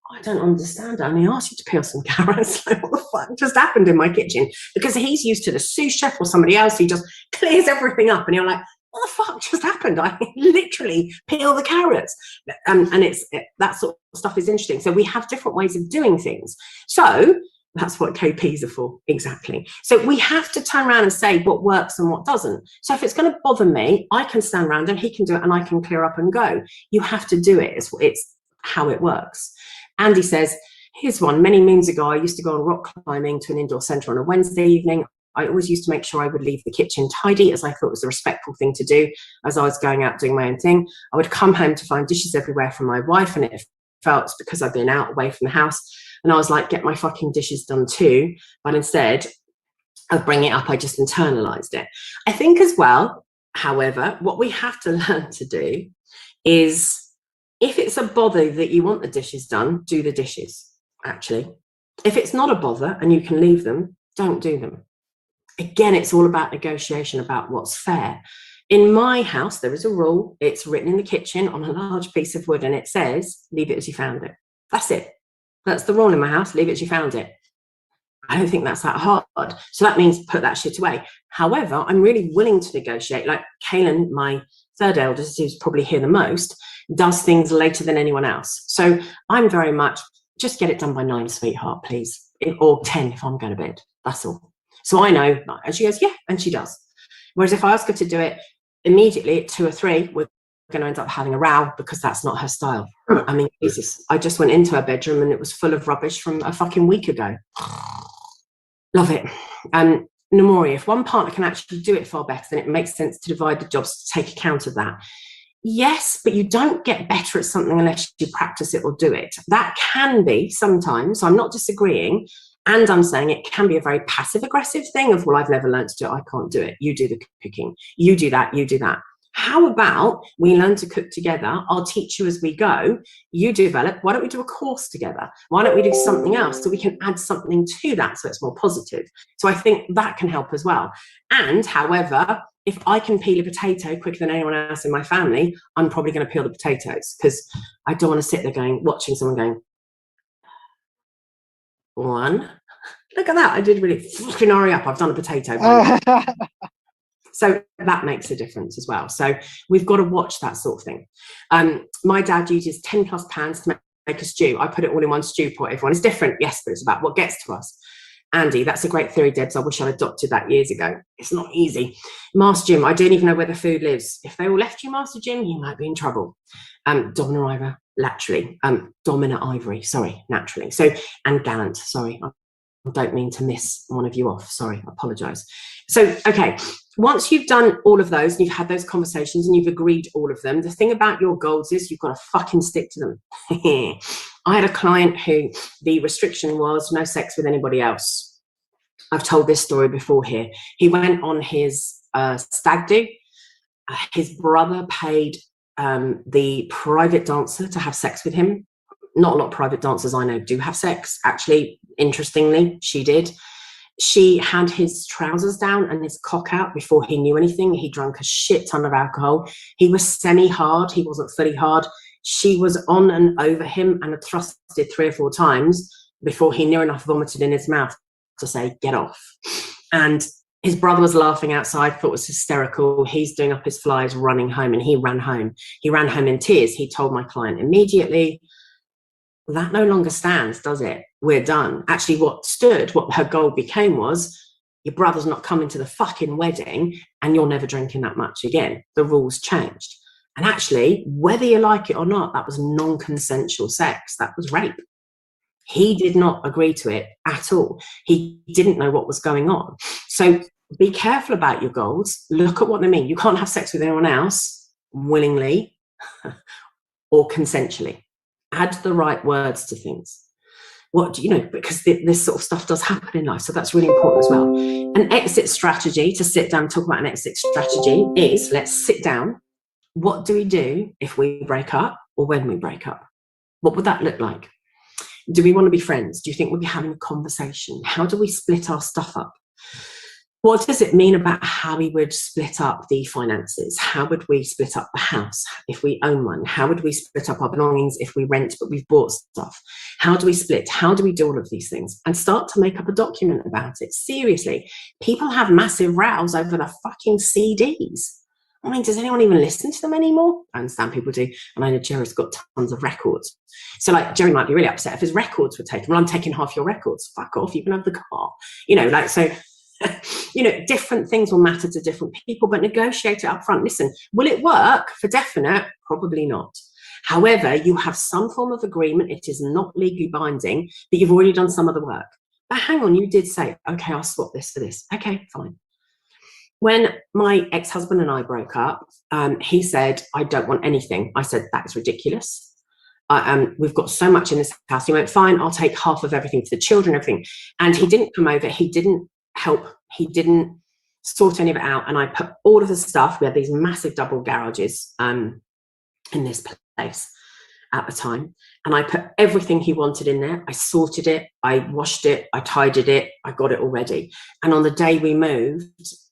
I don't understand. I only asked you to peel some carrots. Like, what the fuck just happened in my kitchen? Because he's used to the sous chef or somebody else who just clears everything up, and you're like, what the fuck just happened? I literally peel the carrots. And that sort of stuff is interesting. So we have different ways of doing things. So that's what KPs are for, exactly. So we have to turn around and say what works and what doesn't. So if it's going to bother me, I can stand around and he can do it, and I can clear up and go. You have to do it. It's how it works. Andy says, here's one. Many moons ago, I used to go on rock climbing to an indoor centre on a Wednesday evening. I always used to make sure I would leave the kitchen tidy, as I thought was a respectful thing to do as I was going out doing my own thing. I would come home to find dishes everywhere from my wife, and it felt because I'd been out away from the house. And I was like, get my fucking dishes done too. But instead of bringing it up, I just internalized it. I think as well, however, what we have to learn to do is, if it's a bother that you want the dishes done, do the dishes, actually. If it's not a bother and you can leave them, don't do them. Again, it's all about negotiation, about what's fair. In my house, there is a rule. It's written in the kitchen on a large piece of wood, and it says, leave it as you found it. That's it. That's the rule in my house. Leave it as you found it. I don't think that's that hard. So that means put that shit away. However, I'm really willing to negotiate. Like Kaylin, my third eldest, who's probably here the most, does things later than anyone else. So I'm very much, just get it done by 9, sweetheart, please. Or 10 if I'm going to bed. That's all. So I know. And she goes, yeah, and she does. Whereas if I ask her to do it immediately at 2 or 3, we're going to end up having a row because that's not her style. I mean, Jesus, I just went into her bedroom and it was full of rubbish from a fucking week ago. Love it. Namori, if one partner can actually do it far better, then it makes sense to divide the jobs to take account of that. Yes, but you don't get better at something unless you practice it or do it. That can be sometimes, so I'm not disagreeing, and I'm saying it can be a very passive-aggressive thing of, well, I've never learned to do it, I can't do it. You do the cooking. You do that, you do that. How about we learn to cook together? I'll teach you as we go. You develop. Why don't we do a course together? Why don't we do something else so we can add something to that so it's more positive? So I think that can help as well. And however, if I can peel a potato quicker than anyone else in my family, I'm probably going to peel the potatoes because I don't want to sit there watching someone going, 1. Look at that. I did really fucking hurry up. I've done a potato. So that makes a difference as well. So we've got to watch that sort of thing. My dad uses 10 plus pans to make a stew. I put it all in one stew pot. Everyone is different. Yes, but it's about what gets to us. Andy, that's a great theory, Debs. I wish I'd adopted that years ago. It's not easy. Master Jim, I don't even know where the food lives. If they all left you, Master Jim, you might be in trouble. Domina Ivory, laterally. Domina Ivory, sorry, naturally. So, and Gallant, sorry. I don't mean to miss one of you off. Sorry, I apologise. So, okay. Once you've done all of those and you've had those conversations and you've agreed all of them, the thing about your goals is you've got to fucking stick to them. I had a client who the restriction was no sex with anybody else. I've told this story before here. He went on his stag do. His brother paid the private dancer to have sex with him. Not a lot of private dancers I know do have sex. Actually, interestingly, she did. She had his trousers down and his cock out before he knew anything. He drank a shit ton of alcohol. He was semi-hard. He wasn't fully hard. She was on and over him and had thrusted 3 or 4 times before he near enough vomited in his mouth to say, get off. And his brother was laughing outside, thought it was hysterical. He's doing up his flies, running home, and he ran home. He ran home in tears. He told my client immediately, that no longer stands, does it? We're done. Actually, what her goal became was, your brother's not coming to the fucking wedding and you're never drinking that much again. The rules changed. And actually, whether you like it or not, that was non-consensual sex. That was rape. He did not agree to it at all. He didn't know what was going on. So be careful about your goals. Look at what they mean. You can't have sex with anyone else willingly or consensually. Add the right words to things. What do you know? Because this sort of stuff does happen in life. So that's really important as well. An exit strategy, to sit down and talk about an exit strategy, is let's sit down. What do we do if we break up or when we break up? What would that look like? Do we want to be friends? Do you think we'll be having a conversation? How do we split our stuff up? What does it mean about how we would split up the finances? How would we split up the house if we own one? How would we split up our belongings if we rent but we've bought stuff? How do we split? How do we do all of these things? And start to make up a document about it. Seriously, people have massive rows over the fucking CDs. I mean, does anyone even listen to them anymore? I understand people do. And I know Jerry's got tons of records. So like Jerry might be really upset if his records were taken. Well, I'm taking half your records. Fuck off, you can have the car. So different things will matter to different people, but negotiate it up front. Listen, will it work for definite? Probably not. However, you have some form of agreement. It is not legally binding, but you've already done some of the work. But hang on, you did say, okay, I'll swap this for this. Okay, fine. When my ex-husband and I broke up, he said, I don't want anything. I said, that is ridiculous. We've got so much in this house. He went, fine, I'll take half of everything for the children, everything. And he didn't come over. He didn't help. He didn't sort any of it out. And I put all of the stuff, we had these massive double garages in this place at the time. And I put everything he wanted in there. I sorted it. I washed it. I tidied it. I got it all ready. And on the day we moved,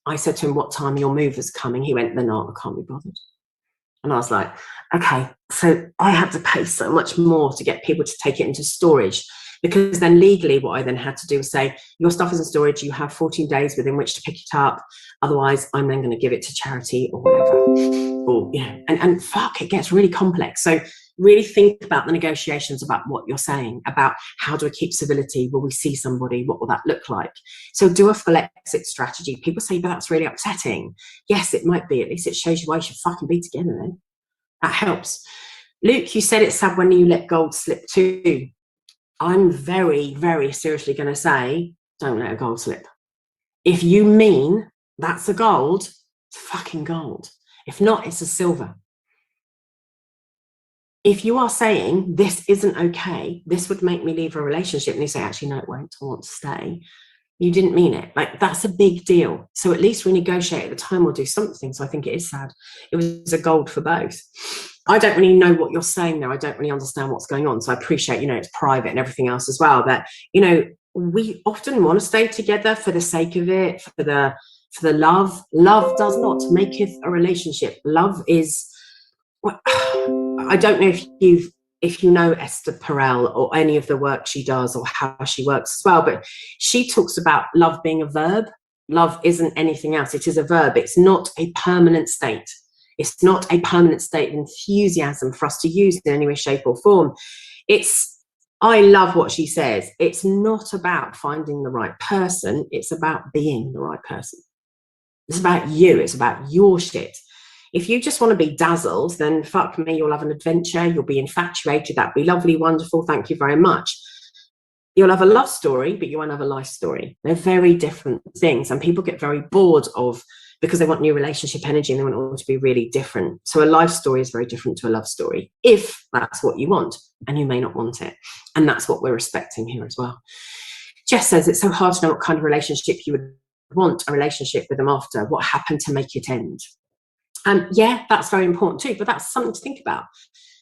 I said to him, what time are your movers coming? He went, they're not, I can't be bothered. And I was like, okay, so I had to pay so much more to get people to take it into storage. Because then legally what I then had to do was say, your stuff is in storage, you have 14 days within which to pick it up, otherwise I'm then going to give it to charity or whatever. Or, you know, and fuck, it gets really complex. So really think about the negotiations, about what you're saying, about how do I keep civility? Will we see somebody? What will that look like? So do a full exit strategy. People say, but that's really upsetting. Yes, it might be. At least it shows you why you should fucking be together then. That helps. Luke, you said it's sad when you let gold slip too. I'm very, very seriously going to say, don't let a gold slip. If you mean that's a gold, it's fucking gold. If not, it's a silver. If you are saying this isn't okay, this would make me leave a relationship, and you say, actually, no, it won't, I want to stay, you didn't mean it. Like, that's a big deal. So at least we negotiate at the time or do something. So I think it is sad. It was a gold for both. I don't really know what you're saying there. I don't really understand what's going on. So I appreciate, you know, it's private and everything else as well. But, you know, we often want to stay together for the sake of it, for the love. Love does not maketh a relationship. Love is, I don't know if you know Esther Perel or any of the work she does or how she works as well, but she talks about love being a verb. Love isn't anything else. It is a verb. It's not a permanent state. It's not a permanent state of enthusiasm for us to use in any way, shape or form. I love what she says. It's not about finding the right person. It's about being the right person. It's about you. It's about your shit. If you just want to be dazzled, then fuck me, you'll have an adventure. You'll be infatuated. That'd be lovely, wonderful. Thank you very much. You'll have a love story, but you won't have a life story. They're very different things. And people get very bored of, because they want new relationship energy and they want it all to be really different. So a life story is very different to a love story, if that's what you want, and you may not want it. And that's what we're respecting here as well. Jess says, it's so hard to know what kind of relationship you would want a relationship with them after. What happened to make it end? Yeah, that's very important too, but that's something to think about.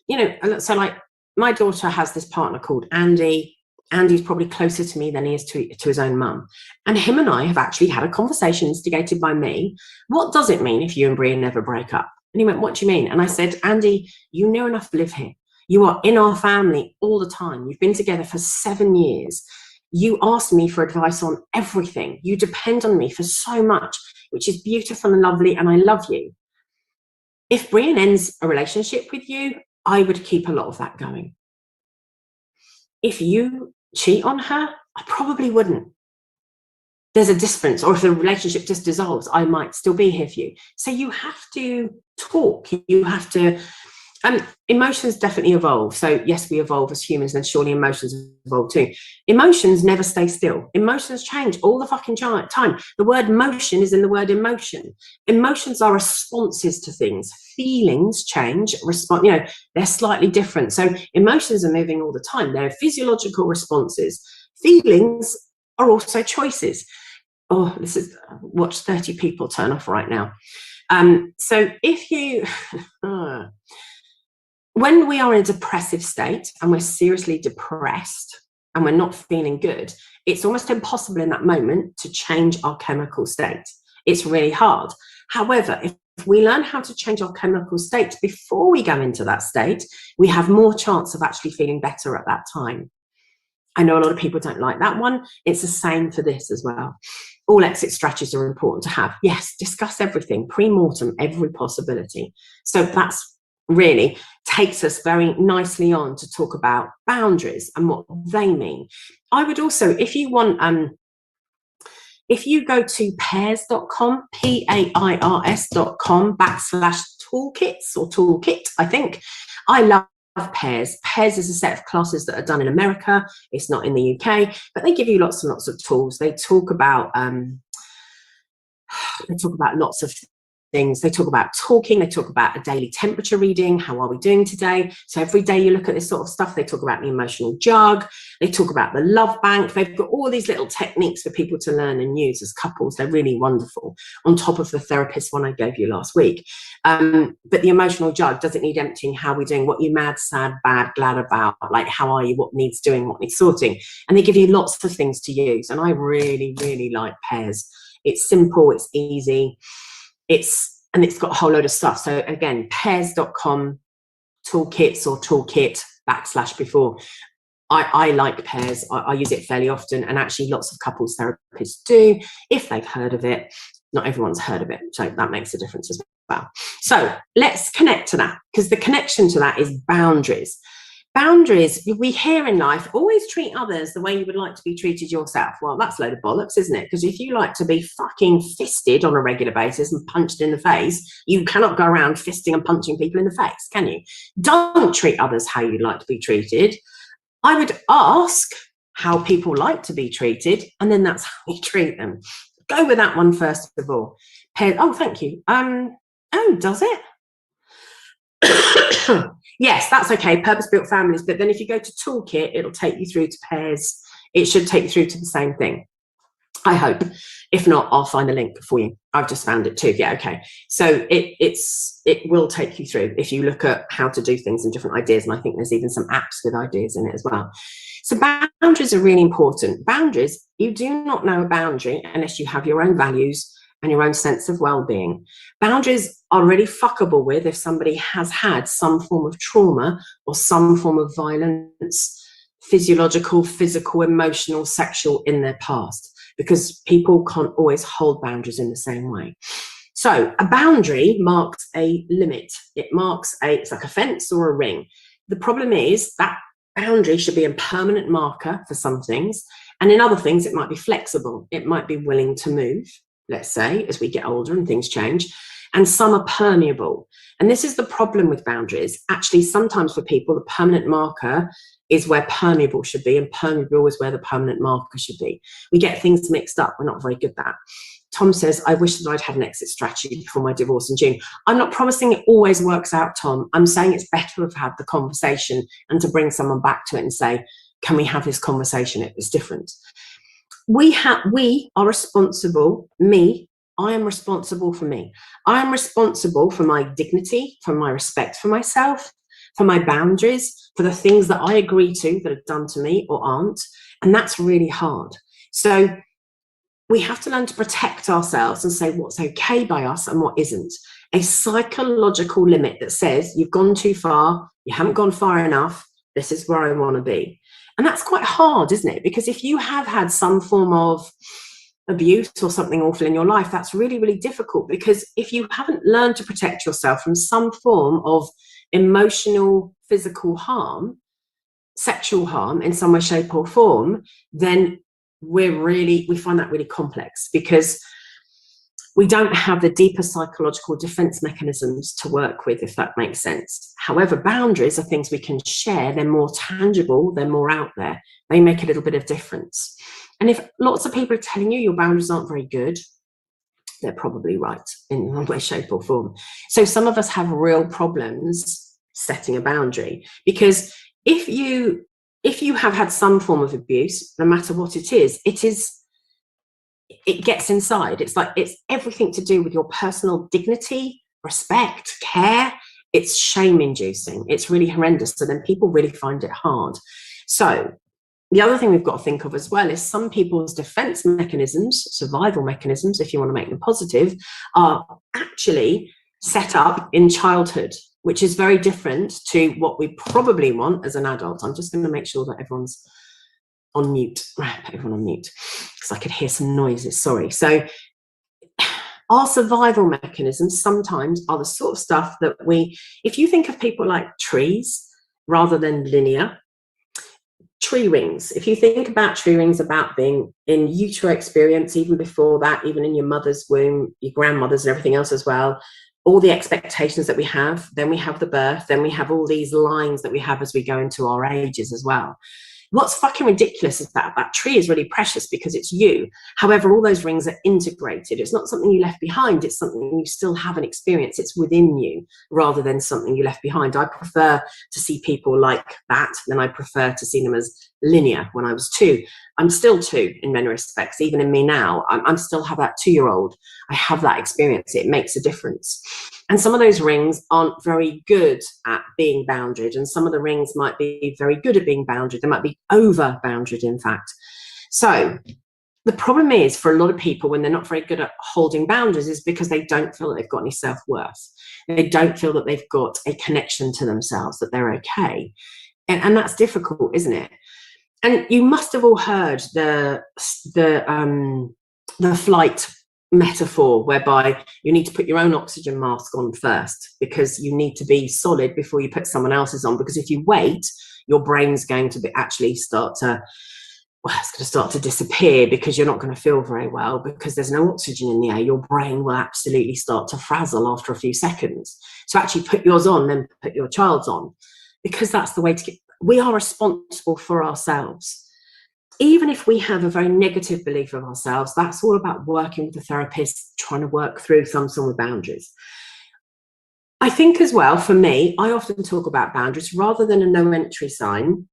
You know, so like my daughter has this partner called Andy. Andy's probably closer to me than he is to his own mum. And him and I have actually had a conversation instigated by me. What does it mean if you and Bria never break up? And he went, what do you mean? And I said, Andy, you know enough to live here. You are in our family all the time. You've been together for 7 years. You ask me for advice on everything. You depend on me for so much, which is beautiful and lovely, and I love you. If Brian ends a relationship with you, I would keep a lot of that going. If you cheat on her, I probably wouldn't. There's a difference. Or if the relationship just dissolves, I might still be here for you. So you have to talk. You have to, emotions definitely evolve. So yes, we evolve as humans, and surely emotions evolve too. Emotions never stay still. Emotions change all the fucking time. The word motion is in the word emotion. Emotions are responses to things. Feelings change, respond, you know, they're slightly different. So emotions are moving all the time. They're physiological responses. Feelings are also choices. Oh, this is, watch 30 people turn off right now. So if you, when we are in a depressive state and we're seriously depressed and we're not feeling good, it's almost impossible in that moment to change our chemical state. It's really hard. However, if we learn how to change our chemical state before we go into that state, we have more chance of actually feeling better at that time. I know a lot of people don't like that one. It's the same for this as well. All exit strategies are important to have. Yes, discuss everything, pre-mortem, every possibility. So that's really takes us very nicely on to talk about boundaries and what they mean. I would also, if you want, if you go to pairs.com, pairs.com /toolkits or toolkit, I think. I love Pairs. Pairs is a set of classes that are done in America. It's not in the UK, but they give you lots and lots of tools. They talk about lots of things. They talk about talking. They talk about a daily temperature reading. How are we doing today? So every day you look at this sort of stuff. They talk about the emotional jug. They talk about the love bank. They've got all these little techniques for people to learn and use as couples. They're really wonderful, on top of the therapist one I gave you last week. But the emotional jug, does it need emptying? How are we doing? What are you mad, sad, bad, glad about? Like, how are you? What needs doing? What needs sorting? And they give you lots of things to use. And I really, really like Pairs. It's simple. It's easy. And it's got a whole load of stuff. So again, pairs.com, toolkits or toolkit / before. I like pairs. I use it fairly often, and actually lots of couples therapists do, if they've heard of it. Not everyone's heard of it, so that makes a difference as well. So let's connect to that, because the connection to that is boundaries. Boundaries, we hear in life, always treat others the way you would like to be treated yourself. Well, that's a load of bollocks, isn't it? Because if you like to be fucking fisted on a regular basis and punched in the face, you cannot go around fisting and punching people in the face, can you? Don't treat others how you'd like to be treated. I would ask how people like to be treated, and then that's how you treat them. Go with that one first of all. Oh, thank you. Oh, does it? Yes, that's okay. Purpose-built families. But then if you go to toolkit, it'll take you through to pairs. It should take you through to the same thing, I hope. If not, I'll find a link for you. I've just found it too. Yeah, okay. So it will take you through if you look at how to do things and different ideas. And I think there's even some apps with ideas in it as well. So boundaries are really important. Boundaries, you do not know a boundary unless you have your own values and your own sense of well-being. Boundaries are really fuckable with if somebody has had some form of trauma or some form of violence, physiological, physical, emotional, sexual in their past, because people can't always hold boundaries in the same way. So a boundary marks a limit. It's like a fence or a ring. The problem is that boundary should be a permanent marker for some things, and in other things it might be flexible. It might be willing to move, let's say, as we get older and things change, and some are permeable. And this is the problem with boundaries. Actually, sometimes for people, the permanent marker is where permeable should be, and permeable is where the permanent marker should be. We get things mixed up. We're not very good at that. Tom says, I wish that I'd had an exit strategy before my divorce in June. I'm not promising it always works out, Tom. I'm saying it's better to have had the conversation and to bring someone back to it and say, can we have this conversation? It was different. We are responsible. I am responsible for me. I am responsible for my dignity, for my respect for myself, for my boundaries, for the things that I agree to that are done to me or aren't. And that's really hard. So we have to learn to protect ourselves and say what's okay by us and what isn't. A psychological limit that says you've gone too far, you haven't gone far enough, this is where I want to be. And that's quite hard, isn't it? Because if you have had some form of abuse or something awful in your life, that's really, really difficult, because if you haven't learned to protect yourself from some form of emotional, physical harm, sexual harm in some way, shape or form, then we find that really complex, because we don't have the deeper psychological defense mechanisms to work with, if that makes sense. However, boundaries are things we can share. They're more tangible, they're more out there. They make a little bit of difference. And if lots of people are telling you your boundaries aren't very good, they're probably right in one way, shape or form. So some of us have real problems setting a boundary, because if you have had some form of abuse, no matter what it gets inside. It's everything to do with your personal dignity, respect, care. It's shame inducing. It's really horrendous. So then people really find it hard. So the other thing we've got to think of as well is some people's defense mechanisms, survival mechanisms, if you want to make them positive, are actually set up in childhood, which is very different to what we probably want as an adult. I'm just going to make sure that everyone's on mute. Right, put everyone on mute because I could hear some noises. Sorry. So our survival mechanisms sometimes are the sort of stuff that if you think of people like trees rather than linear, tree rings. If you think about tree rings about being in utero experience, even before that, even in your mother's womb, your grandmother's and everything else as well, all the expectations that we have, then we have the birth, then we have all these lines that we have as we go into our ages as well. What's fucking ridiculous is that tree is really precious because it's you. However, all those rings are integrated. It's not something you left behind. It's something you still have an experience. It's within you rather than something you left behind. I prefer to see people like that than I prefer to see them as linear. When I was 2, I'm still 2 in many respects. Even in me now, I'm still have that 2-year-old. I have that experience. It makes a difference. And some of those rings aren't very good at being boundaried, and some of the rings might be very good at being boundaried. They might be over boundaried, in fact. So the problem is for a lot of people when they're not very good at holding boundaries is because they don't feel that they've got any self-worth. They don't feel that they've got a connection to themselves, that they're okay. And that's difficult, isn't it? And you must have all heard the flight metaphor, whereby you need to put your own oxygen mask on first, because you need to be solid before you put someone else's on. Because if you wait, your brain's going to start to disappear, because you're not going to feel very well, because there's no oxygen in the air. Your brain will absolutely start to frazzle after a few seconds. So actually put yours on, then put your child's on, because that's the way to get. We are responsible for ourselves. Even if we have a very negative belief of ourselves, that's all about working with the therapist, trying to work through some sort of boundaries. I think as well, for me, I often talk about boundaries rather than a no entry sign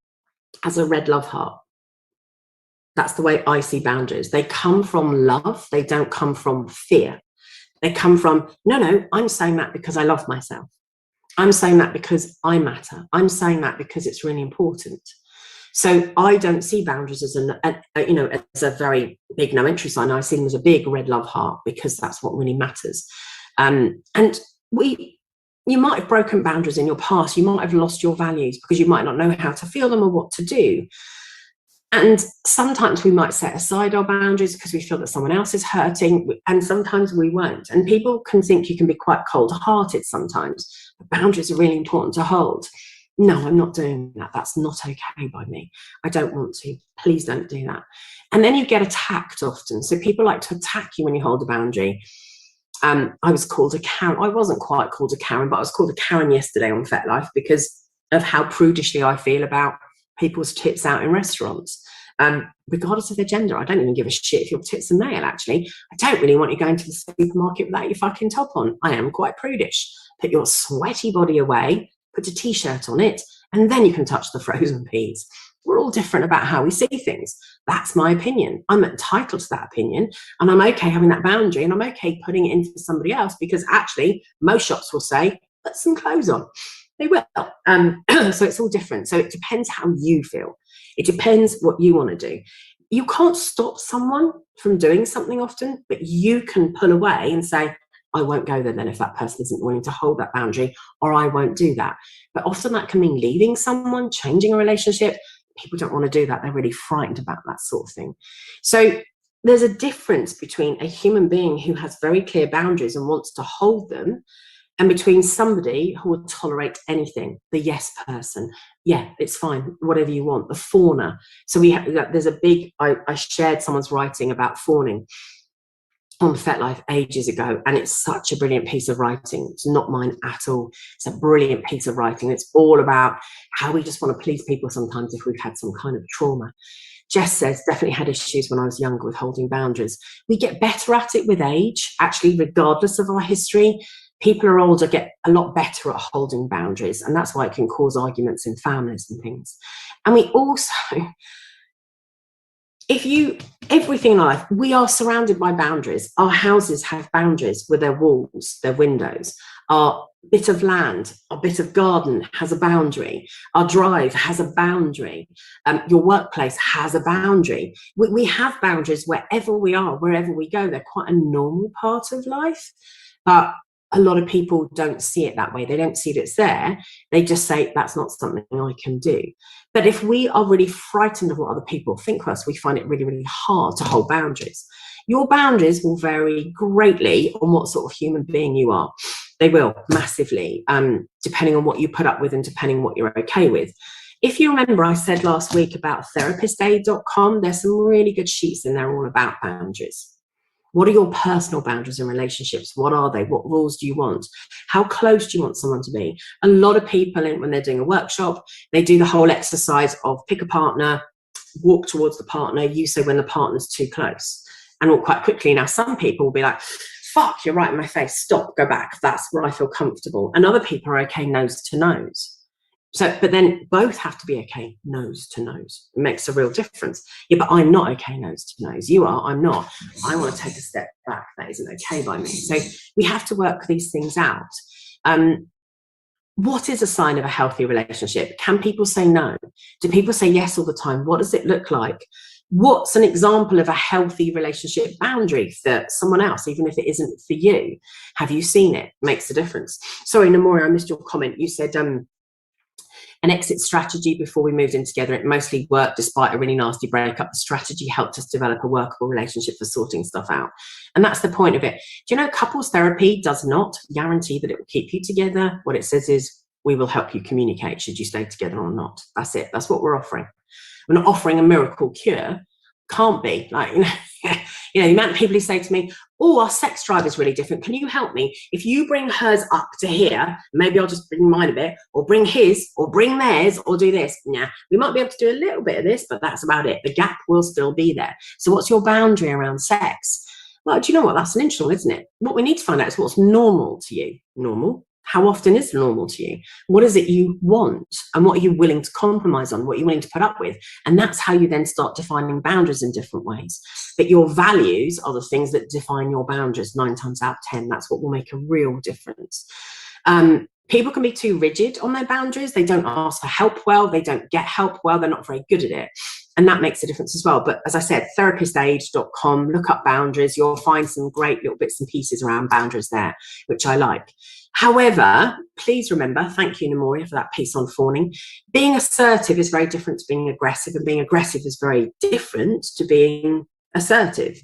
as a red love heart. That's the way I see boundaries. They come from love. They don't come from fear. They come from, no, I'm saying that because I love myself. I'm saying that because I matter. I'm saying that because it's really important. So I don't see boundaries as as a very big no entry sign. I see them as a big red love heart, because that's what really matters. And you might have broken boundaries in your past. You might have lost your values because you might not know how to feel them or what to do. And sometimes we might set aside our boundaries because we feel that someone else is hurting, and sometimes we won't. And people can think you can be quite cold-hearted sometimes, but boundaries are really important to hold. No, I'm not doing that. That's not okay by me. I don't want to. Please don't do that. And then you get attacked often. So people like to attack you when you hold a boundary. I was called a Karen. I wasn't quite called a Karen, but I was called a Karen yesterday on FetLife because of how prudishly I feel about people's tits out in restaurants, regardless of their gender. I don't even give a shit if your tits are male, actually. I don't really want you going to the supermarket without your fucking top on. I am quite prudish. Put your sweaty body away, put a t-shirt on it, and then you can touch the frozen peas. We're all different about how we see things. That's my opinion. I'm entitled to that opinion, and I'm okay having that boundary, and I'm okay putting it in for somebody else, because actually most shops will say, put some clothes on. They will. So it's all different. So it depends how you feel. It depends what you want to do. You can't stop someone from doing something often, but you can pull away and say, I won't go there then if that person isn't willing to hold that boundary, or I won't do that. But often that can mean leaving someone, changing a relationship. People don't want to do that. They're really frightened about that sort of thing. So there's a difference between a human being who has very clear boundaries and wants to hold them, and between somebody who will tolerate anything, the yes person. Yeah, it's fine, whatever you want, the fawner. So there's a big, I shared someone's writing about fawning on FetLife ages ago, and it's such a brilliant piece of writing. It's not mine at all. It's a brilliant piece of writing. It's all about how we just want to please people sometimes if we've had some kind of trauma. Jess says, definitely had issues when I was younger with holding boundaries. We get better at it with age, actually, regardless of our history. People who are older get a lot better at holding boundaries, and that's why it can cause arguments in families and things. And we also, everything in life, we are surrounded by boundaries. Our houses have boundaries with their walls, their windows. Our bit of land, our bit of garden has a boundary. Our drive has a boundary. Your workplace has a boundary. We have boundaries wherever we are, wherever we go. They're quite a normal part of life, but a lot of people don't see it that way. They don't see that it's there. They just say, that's not something I can do. But if we are really frightened of what other people think of us, we find it really, really hard to hold boundaries. Your boundaries will vary greatly on what sort of human being you are. They will, massively, depending on what you put up with and depending on what you're okay with. If you remember, I said last week about therapistaid.com, there's some really good sheets in there all about boundaries. What are your personal boundaries in relationships? What are they? What rules do you want? How close do you want someone to be? A lot of people, when they're doing a workshop, they do the whole exercise of pick a partner, walk towards the partner, you say when the partner's too close, and walk quite quickly. Now, some people will be like, fuck, you're right in my face, stop, go back. That's where I feel comfortable. And other people are okay nose to nose. So, but then both have to be okay nose to nose. It makes a real difference. Yeah, but I'm not okay nose to nose. You are, I'm not. I want to take a step back. That isn't okay by me. So we have to work these things out. What is a sign of a healthy relationship? Can people say no? Do people say yes all the time? What does it look like? What's an example of a healthy relationship boundary for someone else, even if it isn't for you? Have you seen it? Makes a difference. Sorry, Namori, I missed your comment. You said, An exit strategy before we moved in together. It mostly worked despite a really nasty breakup. The strategy helped us develop a workable relationship for sorting stuff out. And that's the point of it. Do you know, couples therapy does not guarantee that it will keep you together. What it says is, we will help you communicate should you stay together or not. That's it. That's what we're offering. We're not offering a miracle cure. Can't be. Like, you know, the amount of people who say to me, oh, our sex drive is really different. Can you help me? If you bring hers up to here, maybe I'll just bring mine a bit, or bring his, or bring theirs, or do this. Nah, we might be able to do a little bit of this, but that's about it. The gap will still be there. So what's your boundary around sex? Well, do you know what? That's an interesting one, isn't it? What we need to find out is what's normal to you. Normal? How often is normal to you? What is it you want? And what are you willing to compromise on? What are you willing to put up with? And that's how you then start defining boundaries in different ways. But your values are the things that define your boundaries 9 times out of 10. That's what will make a real difference. People can be too rigid on their boundaries. They don't ask for help well. They don't get help well. They're not very good at it. And that makes a difference as well. But as I said, therapistaid.com, look up boundaries. You'll find some great little bits and pieces around boundaries there, which I like. However, please remember, thank you, Namoria, for that piece on fawning. Being assertive is very different to being aggressive, and being aggressive is very different to being assertive.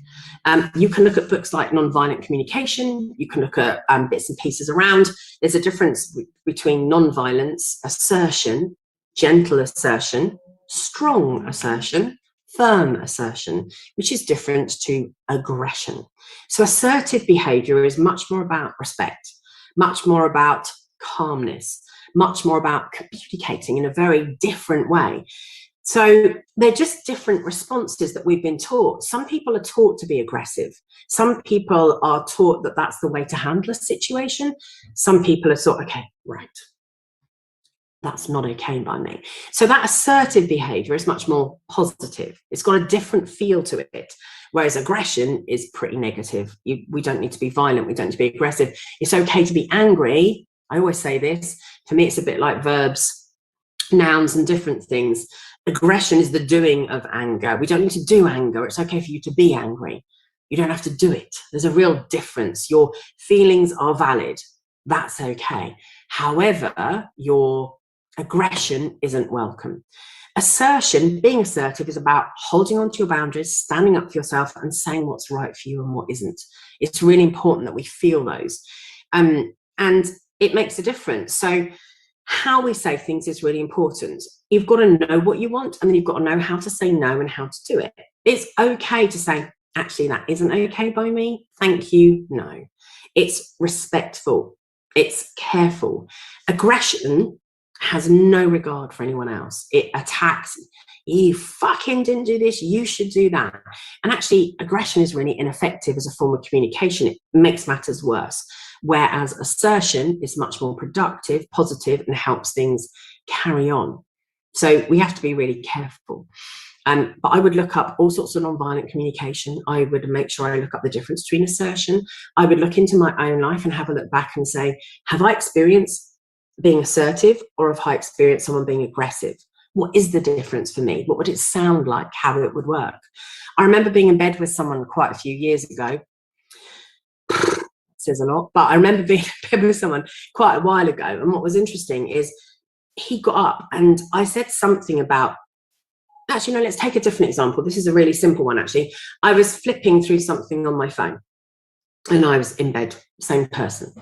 You can look at books like Nonviolent Communication. You can look at bits and pieces around. There's a difference between nonviolence, assertion, gentle assertion, strong assertion, firm assertion, which is different to aggression. So assertive behavior is much more about respect, much more about calmness, much more about communicating in a very different way. So they're just different responses that we've been taught. Some people are taught to be aggressive. Some people are taught that that's the way to handle a situation. Some people are sort of, okay, right, that's not okay by me. So that assertive behavior is much more positive. It's got a different feel to it. Whereas aggression is pretty negative. We don't need to be violent. We don't need to be aggressive. It's okay to be angry. I always say this. For me, it's a bit like verbs, nouns, and different things. Aggression is the doing of anger. We don't need to do anger. It's okay for you to be angry. You don't have to do it. There's a real difference. Your feelings are valid. That's okay. However, your aggression isn't welcome. Assertion, being assertive, is about holding on to your boundaries, standing up for yourself, and saying what's right for you and what isn't. It's really important that we feel those. And it makes a difference. So how we say things is really important. You've got to know what you want, and then you've got to know how to say no and how to do it. It's okay to say, actually, that isn't okay by me. Thank you. No. It's respectful. It's careful. Aggression has no regard for anyone else. It attacks, you fucking didn't do this, you should do that. And actually, aggression is really ineffective as a form of communication. It makes matters worse. Whereas assertion is much more productive, positive, and helps things carry on. So we have to be really careful. But I would look up all sorts of nonviolent communication. I would make sure I look up the difference between assertion. I would look into my own life and have a look back and say, have I experienced being assertive, or have I experienced someone being aggressive? What is the difference for me? What would it sound like? How it would work? I remember being in bed with someone quite a few years ago. Says a lot, but I remember being in bed with someone quite a while ago, and what was interesting is he got up and I said something about, actually, no, let's take a different example. This is a really simple one, actually. I was flipping through something on my phone and I was in bed, same person.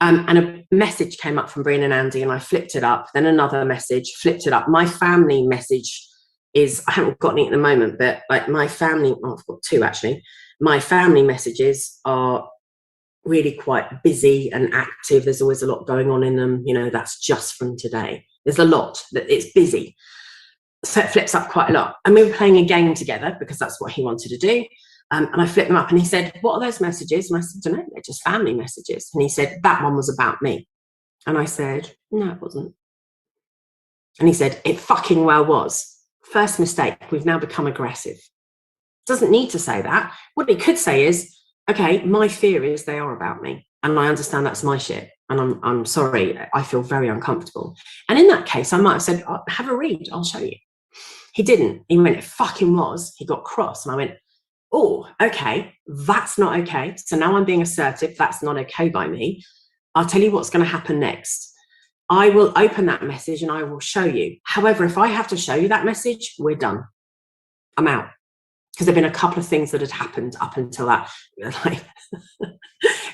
And a message came up from Brian and Andy, and I flipped it up. Then another message, flipped it up. My family message is, I haven't got any at the moment, but like my family, oh, I've got 2 actually. My family messages are really quite busy and active. There's always a lot going on in them. You know, that's just from today. There's a lot that it's busy. So it flips up quite a lot. And we were playing a game together because that's what he wanted to do. And I flipped them up and he said, what are those messages? And I said, don't know, they're just family messages. And he said, that one was about me. And I said, no, it wasn't. And he said, it fucking well was. First mistake, we've now become aggressive. Doesn't need to say that. What he could say is, okay, my fear is they are about me. And I understand that's my shit. And I'm sorry, I feel very uncomfortable. And in that case, I might have said, oh, have a read, I'll show you. He didn't. He went, it fucking was. He got cross. And I went, oh, okay, that's not okay. So now I'm being assertive. That's not okay by me. I'll tell you what's going to happen next. I will open that message and I will show you. However, if I have to show you that message, we're done. I'm out. Because there've been a couple of things that had happened up until that. Like,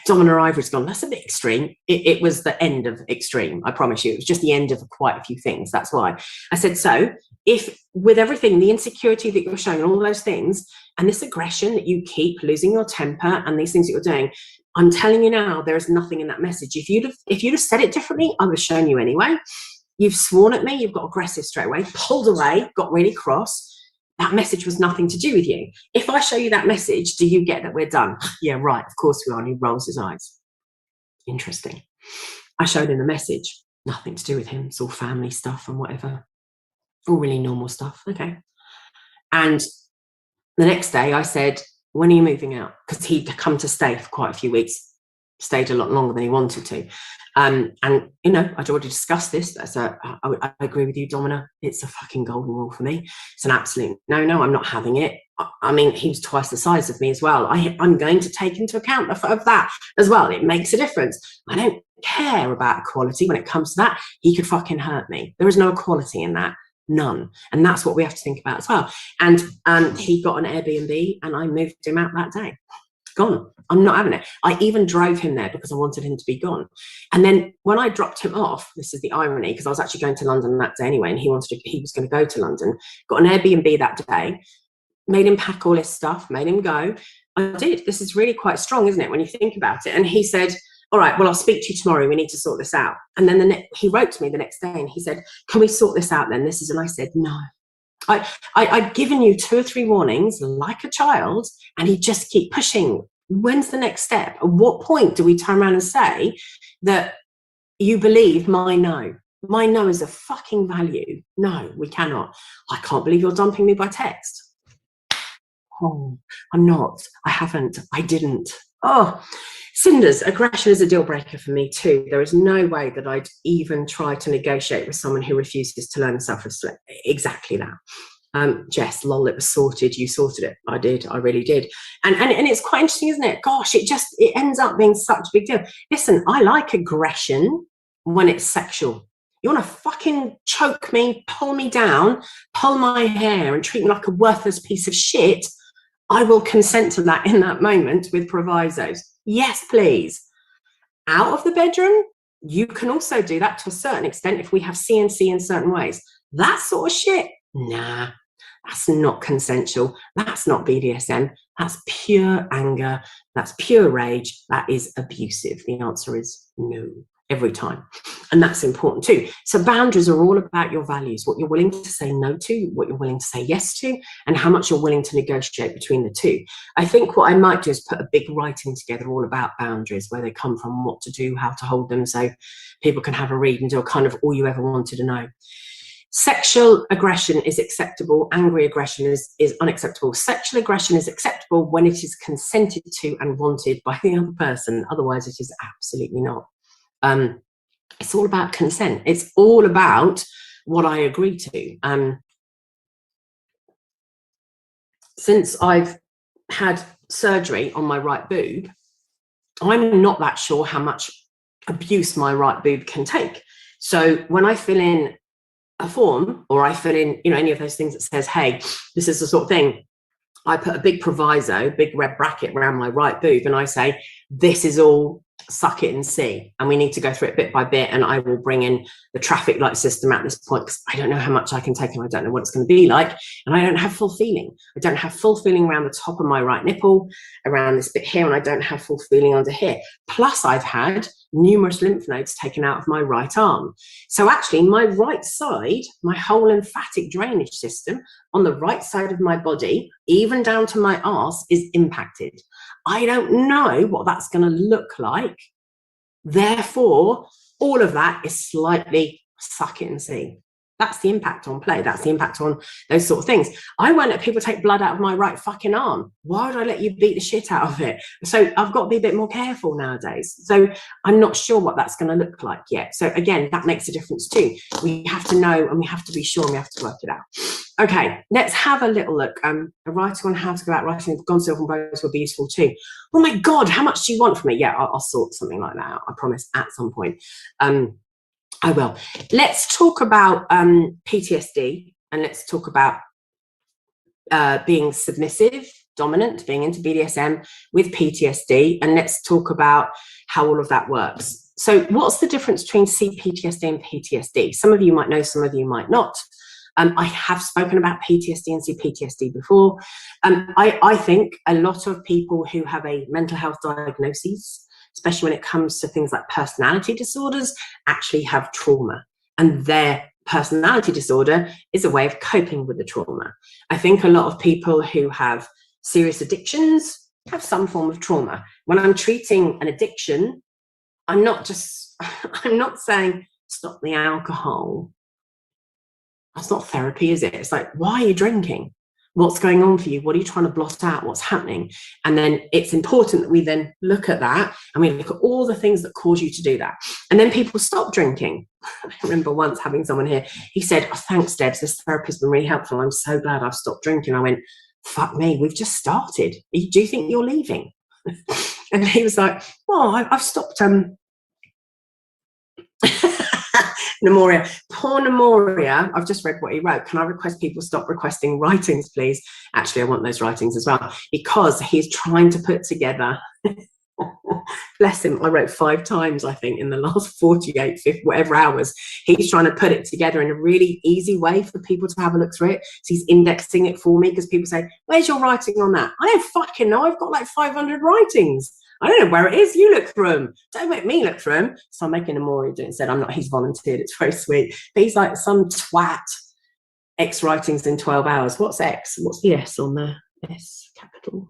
Domina Ivory's gone, that's a bit extreme. It was the end of extreme, I promise you. It was just the end of quite a few things. That's why I said, so if with everything, the insecurity that you're showing, all those things, and this aggression that you keep, losing your temper and these things that you're doing, I'm telling you now, there is nothing in that message. If you'd have said it differently, I would have shown you anyway. You've sworn at me, you've got aggressive straight away, pulled away, got really cross. That message was nothing to do with you. If I show you that message, do you get that we're done? Yeah, right, of course we are. And he rolls his eyes. Interesting. I showed him the message. Nothing to do with him. It's all family stuff and whatever. All really normal stuff. Okay. And the next day I said, when are you moving out? Because he'd come to stay for quite a few weeks. Stayed a lot longer than he wanted to. And, you know, I'd already discussed this. I agree with you, Domina. It's a fucking golden rule for me. It's an absolute no, I'm not having it. I mean, he was twice the size of me as well. I'm going to take into account of that as well. It makes a difference. I don't care about equality when it comes to that. He could fucking hurt me. There is no equality in that. None. And that's what we have to think about as well. And he got an Airbnb and I moved him out that day. Gone. I'm not having it. I even drove him there because I wanted him to be gone. And then when I dropped him off, this is the irony, because I was actually going to London that day anyway, and he was going to go to London, got an Airbnb that day, made him pack all his stuff, made him go. I did. This is really quite strong, isn't it, when you think about it? And he said, all right, well, I'll speak to you tomorrow. We need to sort this out. And then he wrote to me the next day and he said, can we sort this out then? And I said, no. I'd given you 2 or 3 warnings like a child, and he just keep pushing. When's the next step? At what point do we turn around and say that you believe my no? My no is a fucking value. No, we cannot. I can't believe you're dumping me by text. Oh, I'm not. I haven't. I didn't. Oh, Cinders, aggression is a deal breaker for me too. There is no way that I'd even try to negotiate with someone who refuses to learn self-respect. Exactly that. Jess, lol, it was sorted. You sorted it. I did. I really did. And it's quite interesting, isn't it? Gosh, it ends up being such a big deal. Listen, I like aggression when it's sexual. You want to fucking choke me, pull me down, pull my hair and treat me like a worthless piece of shit. I will consent to that in that moment with provisos. Yes, please. Out of the bedroom, you can also do that to a certain extent if we have CNC in certain ways. That sort of shit, nah, that's not consensual. That's not BDSM. That's pure anger. That's pure rage. That is abusive. The answer is no, every time. And that's important too. So boundaries are all about your values, what you're willing to say no to, what you're willing to say yes to, and how much you're willing to negotiate between the two. I think what I might do is put a big writing together all about boundaries, where they come from, what to do, how to hold them, so people can have a read and do kind of all you ever wanted to know. Sexual aggression is acceptable. Angry aggression is unacceptable. Sexual aggression is acceptable when it is consented to and wanted by the other person. Otherwise, it is absolutely not. It's all about consent. It's all about what I agree to. Since I've had surgery on my right boob, I'm not that sure how much abuse my right boob can take. So when I fill in a form, or I fill in, any of those things that says, hey, this is the sort of thing, I put a big proviso, big red bracket around my right boob, and I say, this is all, suck it and see. And we need to go through it bit by bit, and I will bring in the traffic light system at this point, because I don't know how much I can take and I don't know what it's going to be like, and I don't have full feeling. I don't have full feeling around the top of my right nipple, around this bit here, and I don't have full feeling under here. Plus I've had numerous lymph nodes taken out of my right arm. So actually my right side, my whole lymphatic drainage system on the right side of my body, even down to my arse, is impacted. I don't know what that's going to look like. Therefore, all of that is slightly suck it and see. That's the impact on play. That's the impact on those sort of things. I won't let people take blood out of my right fucking arm. Why would I let you beat the shit out of it? So I've got to be a bit more careful nowadays. So I'm not sure what that's going to look like yet. So again, that makes a difference too. We have to know, and we have to be sure, and we have to work it out. Okay, let's have a little look. A writing on how to go out writing with Gone Silver and Bows will be useful too. Oh my God, how much do you want from me? Yeah, I'll sort something like that out, I promise, at some point. I will. Let's talk about PTSD, and let's talk about being submissive, dominant, being into BDSM with PTSD, and let's talk about how all of that works. So what's the difference between CPTSD and PTSD? Some of you might know, some of you might not. I have spoken about PTSD and CPTSD before. I think a lot of people who have a mental health diagnosis, especially when it comes to things like personality disorders, actually have trauma, and their personality disorder is a way of coping with the trauma. I think a lot of people who have serious addictions have some form of trauma. When I'm treating an addiction, I'm not saying stop the alcohol. That's not therapy, is it? It's like, why are you drinking? What's going on for you? What are you trying to blot out? What's happening? And then it's important that we then look at that, and we look at all the things that cause you to do that. And then people stop drinking. I remember once having someone here, he said, oh, thanks, Debs, this therapy has been really helpful. I'm so glad I've stopped drinking. I went, fuck me, we've just started. Do you think you're leaving? And he was like, well, I've stopped Nemoria. Poor Nemoria, I've just read what he wrote. Can I request people stop requesting writings, please? Actually, I want those writings as well, because he's trying to put together, bless him, I wrote 5 times, I think, in the last 48, 50, whatever hours. He's trying to put it together in a really easy way for people to have a look through it. So he's indexing it for me, because people say, where's your writing on that? I don't fucking know. I've got like 500 writings. I don't know where it is. You look through them. Don't make me look through them. So I'm making a more do it instead. I'm not. He's volunteered. It's very sweet. But he's like some twat. X writings in 12 hours. What's X? What's the S on the S capital?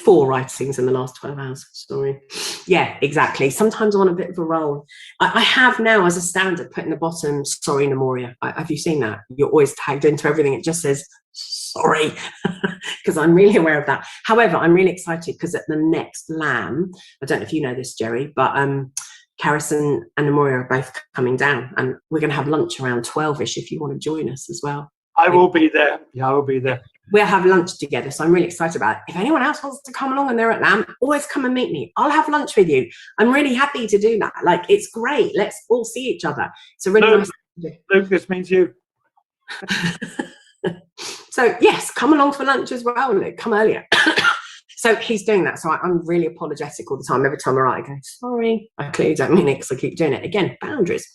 4 writings in the last 12 hours. Sorry. Yeah, exactly. Sometimes on a bit of a roll. I have now, as a standard, put in the bottom, sorry, Nemoria. Have you seen that? You're always tagged into everything. It just says, sorry, because I'm really aware of that. However, I'm really excited because at the next LAM, I don't know if you know this, Jerry, but Carison and Nemoria are both coming down, and we're going to have lunch around 12ish if you want to join us as well.
I will be there. Yeah, I will be there.
We'll have lunch together, so I'm really excited about it. If anyone else wants to come along and they're at LAM, always come and meet me. I'll have lunch with you. I'm really happy to do that. Like, it's great. Let's all see each other. It's a really nice thing to do.
Luke, this means you.
So yes, come along for lunch as well, Luke. Come earlier. So he's doing that. So I'm really apologetic all the time. Every time I write, I go, sorry. I clearly don't mean it because I keep doing it. Again, boundaries.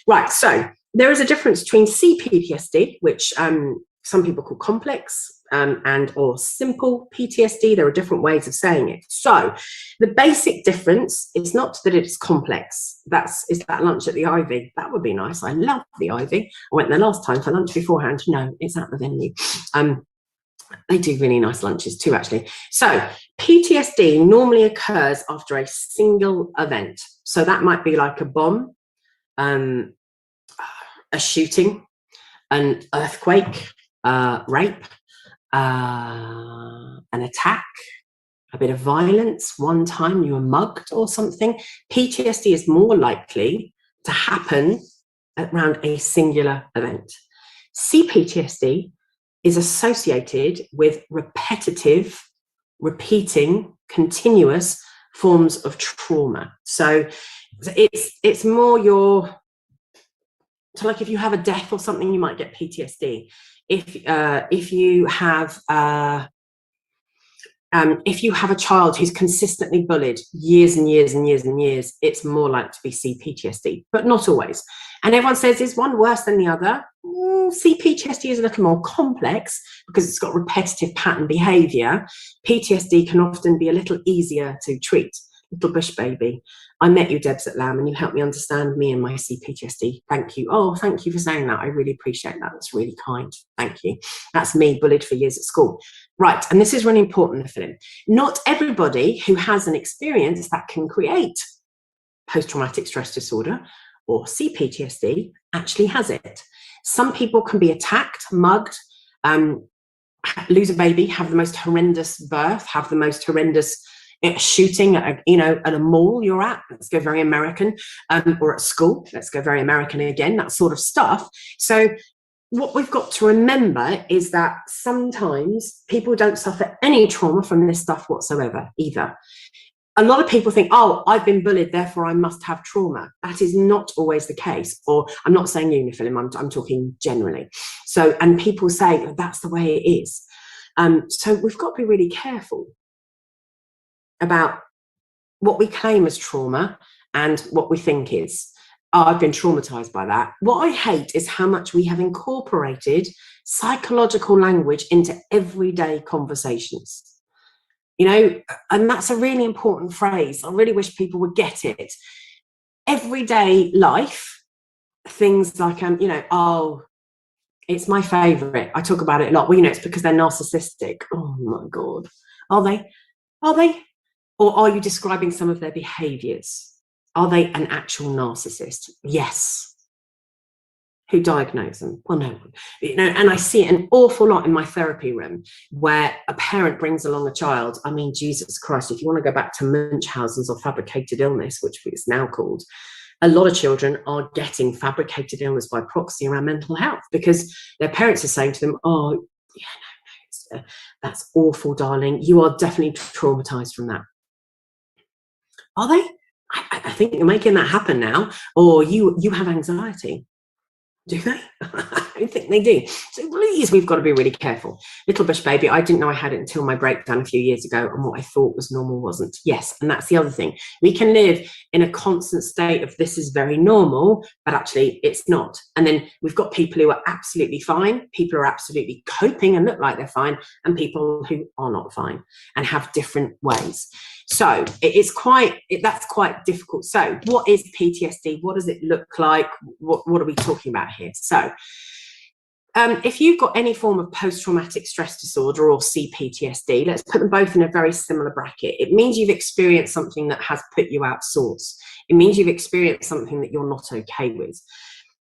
Right, so there is a difference between CPTSD, which some people call complex, and or simple PTSD. There are different ways of saying it. So the basic difference is not that it's complex. Is that lunch at the Ivy. That would be nice. I love the Ivy. I went there last time for lunch beforehand. No, it's at the venue. They do really nice lunches too, actually. So PTSD normally occurs after a single event. So that might be like a bomb, a shooting, an earthquake, rape, an attack, a bit of violence, one time you were mugged or something. PTSD is more likely to happen around a singular event. CPTSD is associated with repetitive, repeating, continuous forms of trauma. So it's more so like if you have a death or something, you might get PTSD. If you have a child who's consistently bullied years and years and years and years, it's more likely to be CPTSD, but not always. And everyone says, is one worse than the other? CPTSD is a little more complex because it's got repetitive pattern behavior. PTSD can often be a little easier to treat. Little bush baby. I met you, Debs, at LAM, and you helped me understand me and my CPTSD. Thank you. Oh, thank you for saying that. I really appreciate that. That's really kind. Thank you. That's me, bullied for years at school. Right, and this is really important to fill in. Not everybody who has an experience that can create post-traumatic stress disorder or CPTSD actually has it. Some people can be attacked, mugged, lose a baby, have the most horrendous birth, have the most horrendous shooting at a mall you're at. Let's go very American, or at school. Let's go very American again. That sort of stuff. So what we've got to remember is that sometimes people don't suffer any trauma from this stuff whatsoever either. a lot of people think, oh, I've been bullied, therefore I must have trauma. That is not always the case. Or I'm not saying uniform, I'm talking generally. So, and people say that's the way it is. So we've got to be really careful about what we claim as trauma and what we think is. Oh, I've been traumatized by that. What I hate is how much we have incorporated psychological language into everyday conversations. You know, and that's a really important phrase. I really wish people would get it. Everyday life, things like, you know, oh, it's my favorite. I talk about it a lot. Well, you know, it's because they're narcissistic. Oh my God. Are they? Are they? Or are you describing some of their behaviors? Are they an actual narcissist? Yes. Who diagnosed them? Well, no one. You know, and I see it an awful lot in my therapy room where a parent brings along a child. I mean, Jesus Christ, if you want to go back to Munchausen's or fabricated illness, which it's now called, a lot of children are getting fabricated illness by proxy around mental health because their parents are saying to them, oh, yeah, no, that's awful, darling. You are definitely traumatized from that. Are they? I think you're making that happen now. Or you have anxiety. Do they? I don't think they do. So please, we've got to be really careful. Little Bush Baby, I didn't know I had it until my breakdown a few years ago, and what I thought was normal wasn't. Yes, and that's the other thing. We can live in a constant state of this is very normal, but actually it's not. And then we've got people who are absolutely fine, people who are absolutely coping and look like they're fine, and people who are not fine and have different ways. So that's quite difficult. So what is PTSD? What does it look like? What are we talking about here? So if you've got any form of post-traumatic stress disorder or CPTSD, let's put them both in a very similar bracket. It means you've experienced something that has put you out of sorts. It means you've experienced something that you're not okay with.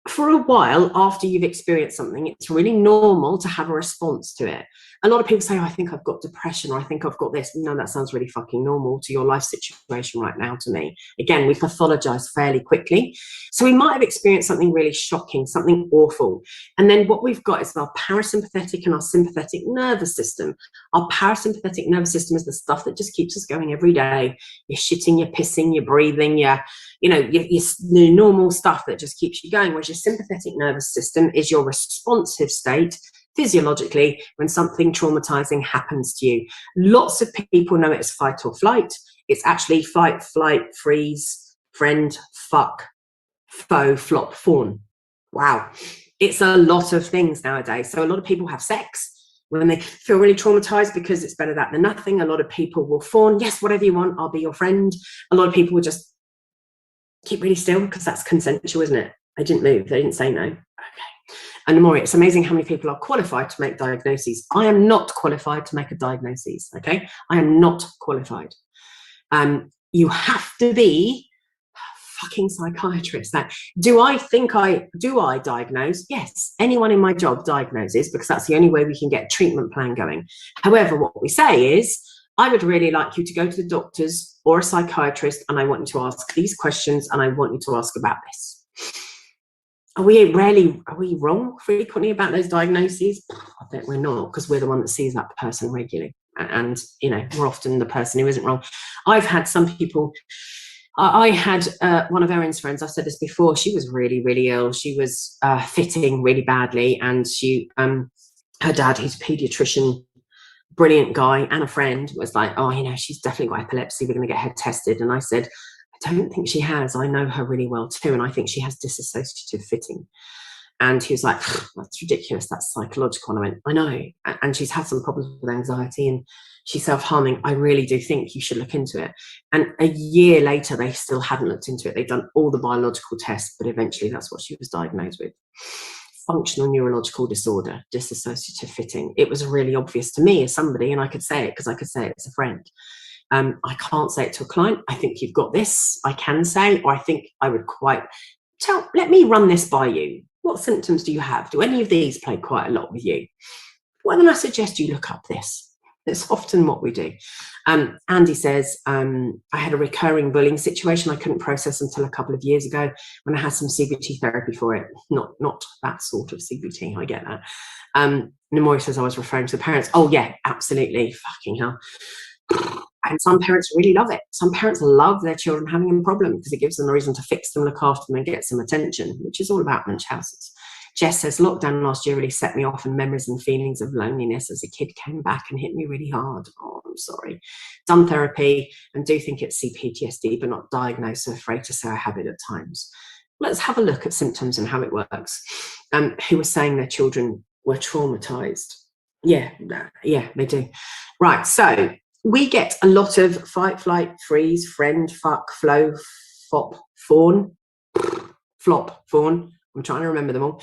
For a while after you've experienced something, it's really normal to have a response to it. A lot of people say, oh, I think I've got depression, or I think I've got this. No, that sounds really fucking normal to your life situation right now to me. Again, we pathologize fairly quickly. So we might have experienced something really shocking, something awful. And then what we've got is our parasympathetic and our sympathetic nervous system. Our parasympathetic nervous system is the stuff that just keeps us going every day. You're shitting, you're pissing, you're breathing, your normal stuff that just keeps you going, whereas your sympathetic nervous system is your responsive state physiologically when something traumatizing happens to you. Lots of people know it as fight or flight. It's actually fight, flight, freeze, friend, fuck, foe, flop, fawn. Wow. It's a lot of things nowadays. So a lot of people have sex when they feel really traumatized because it's better that than nothing. A lot of people will fawn. Yes, whatever you want, I'll be your friend. A lot of people will just keep really still because that's consensual, isn't it? They didn't move. They didn't say no. Okay. And more, it's amazing how many people are qualified to make diagnoses. I am not qualified to make a diagnosis. Okay. I am not qualified. You have to be a fucking psychiatrist. Now, do I diagnose? Yes. Anyone in my job diagnoses because that's the only way we can get a treatment plan going. However, what we say is, I would really like you to go to the doctors or a psychiatrist, and I want you to ask these questions, and I want you to ask about this. Are we wrong frequently about those diagnoses? I bet we're not, because we're the one that sees that person regularly. And, you know, we're often the person who isn't wrong. I've had some people, I had one of Erin's friends, I've said this before, she was really, really ill. She was fitting really badly, and her dad, who's a paediatrician, brilliant guy and a friend, was like, oh, you know, she's definitely got epilepsy, we're going to get her tested. And I said, I don't think she has. I know her really well too, and I think she has dissociative fitting. And he was like, that's ridiculous, that's psychological. And I went, I know. And she's had some problems with anxiety and she's self-harming. I really do think you should look into it. And a year later, they still hadn't looked into it. They'd done all the biological tests, but eventually that's what she was diagnosed with. Functional neurological disorder, dissociative fitting. It was really obvious to me as somebody, and I could say it because I could say it as a friend. I can't say it to a client. I think you've got this. I can say, or I think I would let me run this by you. What symptoms do you have? Do any of these play quite a lot with you? Well, then I suggest you look up this. It's often what we do. Andy says, I had a recurring bullying situation I couldn't process until a couple of years ago when I had some CBT therapy for it. Not that sort of CBT, I get that. Namori says I was referring to the parents. Oh yeah, absolutely, fucking hell. And some parents really love it. Some parents love their children having a problem because it gives them a reason to fix them, look after them, and get some attention, which is all about Munchausen's. Jess says, lockdown last year really set me off, and memories and feelings of loneliness as a kid came back and hit me really hard. Oh, I'm sorry. Done therapy and do think it's CPTSD, but not diagnosed, so afraid to say I have it at times. Let's have a look at symptoms and how it works. Who was saying their children were traumatized? Yeah, they do. Right, so we get a lot of fight, flight, freeze, friend, fuck, flow, fop, fawn, flop, fawn. I'm trying to remember them all.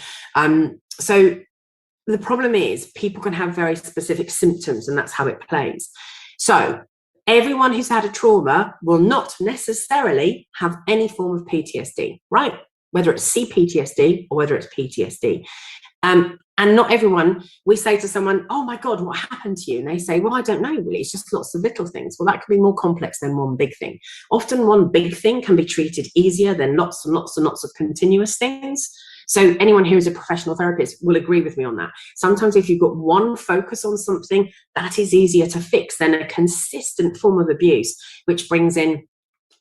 So the problem is people can have very specific symptoms, and that's how it plays. So everyone who's had a trauma will not necessarily have any form of PTSD, right? Whether it's CPTSD or whether it's PTSD. And not everyone, we say to someone, oh my God, what happened to you? And they say, well, I don't know, really. It's just lots of little things. Well, that could be more complex than one big thing. Often one big thing can be treated easier than lots and lots and lots of continuous things. So anyone who is a professional therapist will agree with me on that. Sometimes if you've got one focus on something, that is easier to fix than a consistent form of abuse, which brings in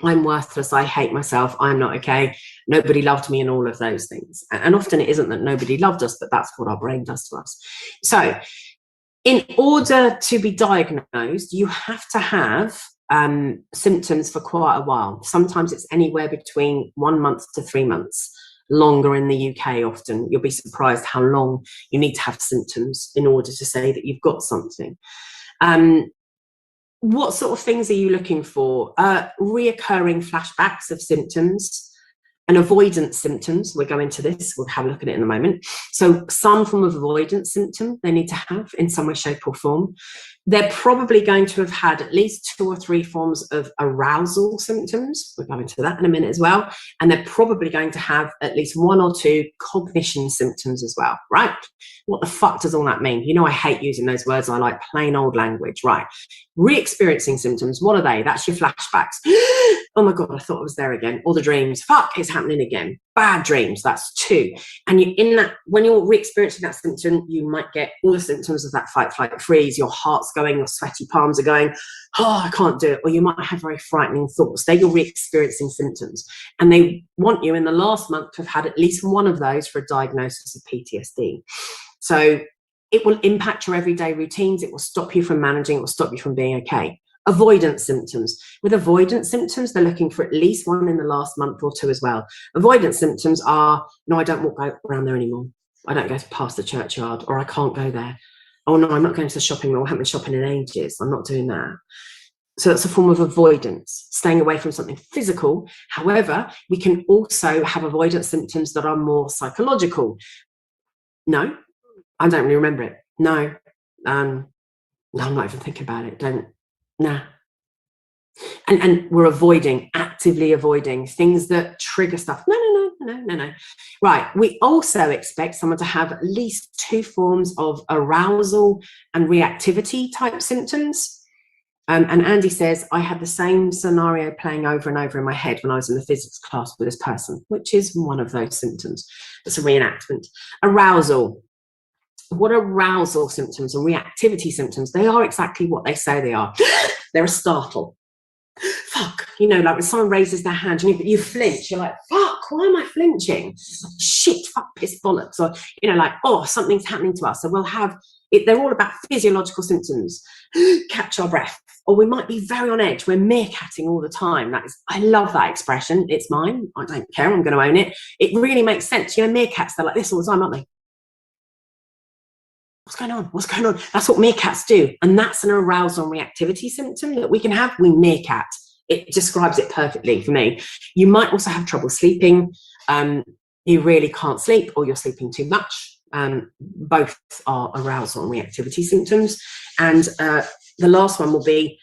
I'm worthless, I hate myself, I'm not okay, nobody loved me, and all of those things. And often it isn't that nobody loved us, but that's what our brain does to us. So in order to be diagnosed, you have to have symptoms for quite a while. Sometimes it's anywhere between 1 month to 3 months. Longer in the UK often. You'll be surprised how long you need to have symptoms in order to say that you've got something. What sort of things are you looking for? Reoccurring flashbacks of symptoms and avoidance symptoms. We'll go into this. We'll have a look at it in a moment. So some form of avoidance symptom they need to have in some way, shape or form. They're probably going to have had at least 2 or 3 forms of arousal symptoms. We'll go into that in a minute as well. And they're probably going to have at least 1 or 2 cognition symptoms as well, right? What the fuck does all that mean? You know, I hate using those words. I like plain old language, right? Re-experiencing symptoms, what are they? That's your flashbacks. Oh my God, I thought I was there again. All the dreams, fuck, it's happening again. Bad dreams, that's 2. And you, in that, when you're re-experiencing that symptom, you might get all the symptoms of that fight, flight, freeze. Your heart's going, your sweaty palms are going, oh, I can't do it. Or you might have very frightening thoughts. They're your re-experiencing symptoms. And they want you in the last month to have had at least one of those for a diagnosis of PTSD. So it will impact your everyday routines. It will stop you from managing. It will stop you from being okay. Avoidance symptoms. With avoidance symptoms, they're looking for at least 1 in the last month or 2 as well. Avoidance symptoms are, no, I don't walk around there anymore. I don't go past the churchyard, or I can't go there. Oh no, I'm not going to the shopping mall. I haven't been shopping in ages. I'm not doing that. So that's a form of avoidance, staying away from something physical. However, we can also have avoidance symptoms that are more psychological. No, I don't really remember it. No, I'm not even thinking about it. Nah. And we're actively avoiding things that trigger stuff. No. Right, we also expect someone to have at least 2 forms of arousal and reactivity type symptoms. And Andy says, I had the same scenario playing over and over in my head when I was in the physics class with this person, which is one of those symptoms. It's a reenactment. Arousal. What arousal symptoms and reactivity symptoms? They are exactly what they say they are. They're a startle. Fuck, you know, like when someone raises their hand and you flinch, you're like, fuck, why am I flinching? Shit, fuck, piss, bollocks. Or, you know, like, oh, something's happening to us. So we'll have it, they're all about physiological symptoms. Catch our breath. Or we might be very on edge. We're meerkatting all the time. That is, I love that expression. It's mine. I don't care. I'm going to own it. It really makes sense. You know, meerkats, they're like this all the time, aren't they? What's going on? What's going on? That's what meerkats do. And that's an arousal and reactivity symptom that we can have. We meerkat. It describes it perfectly for me. You might also have trouble sleeping. You really can't sleep, or you're sleeping too much. Both are arousal and reactivity symptoms. And the last one will be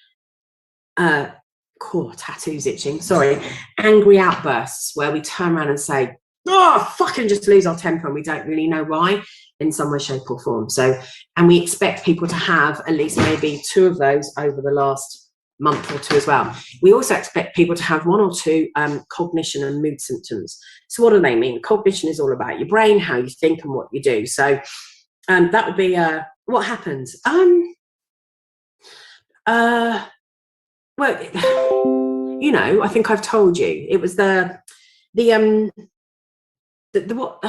tattoos itching. Sorry. Angry outbursts, where we turn around and say, oh, fucking just lose our temper, and we don't really know why, in some way, shape or form. So, and we expect people to have at least maybe 2 of those over the last month or 2 as well. We also expect people to have 1 or 2 cognition and mood symptoms. So what do they mean? Cognition is all about your brain, how you think and what you do. So that would be what happens. Well, you know, I think I've told you, it was the what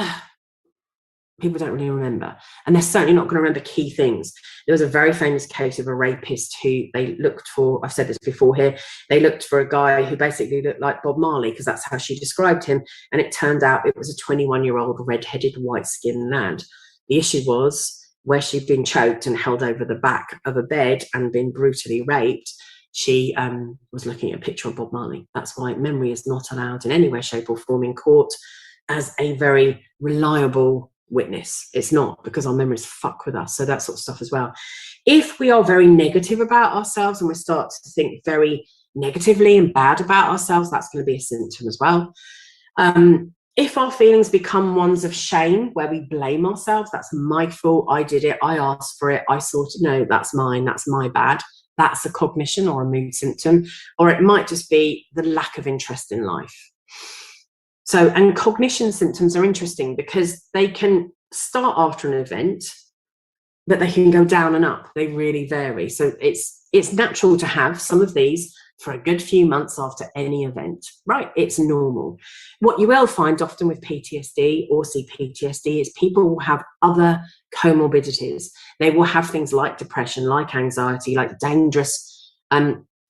people don't really remember, and they're certainly not going to remember key things. There was a very famous case of a rapist who they looked for, I've said this before here, they looked for a guy who basically looked like Bob Marley, because that's how she described him, and it turned out it was a 21-year-old red-headed white-skinned lad. The issue was where she'd been choked and held over the back of a bed and been brutally raped. She was looking at a picture of Bob Marley. That's why memory is not allowed in any way, shape or form in court as a very reliable witness. It's not, because our memories fuck with us. So that sort of stuff as well. If we are very negative about ourselves and we start to think very negatively and bad about ourselves, that's going to be a symptom as well. If our feelings become ones of shame, where we blame ourselves, that's my fault, I did it, I asked for it, I sorted, no, that's mine, that's my bad, that's a cognition or a mood symptom. Or it might just be the lack of interest in life. So, and cognition symptoms are interesting because they can start after an event, but they can go down and up. They really vary. So it's natural to have some of these for a good few months after any event, right? It's normal. What you will find often with PTSD or CPTSD is people will have other comorbidities. They will have things like depression, like anxiety, like dangerous,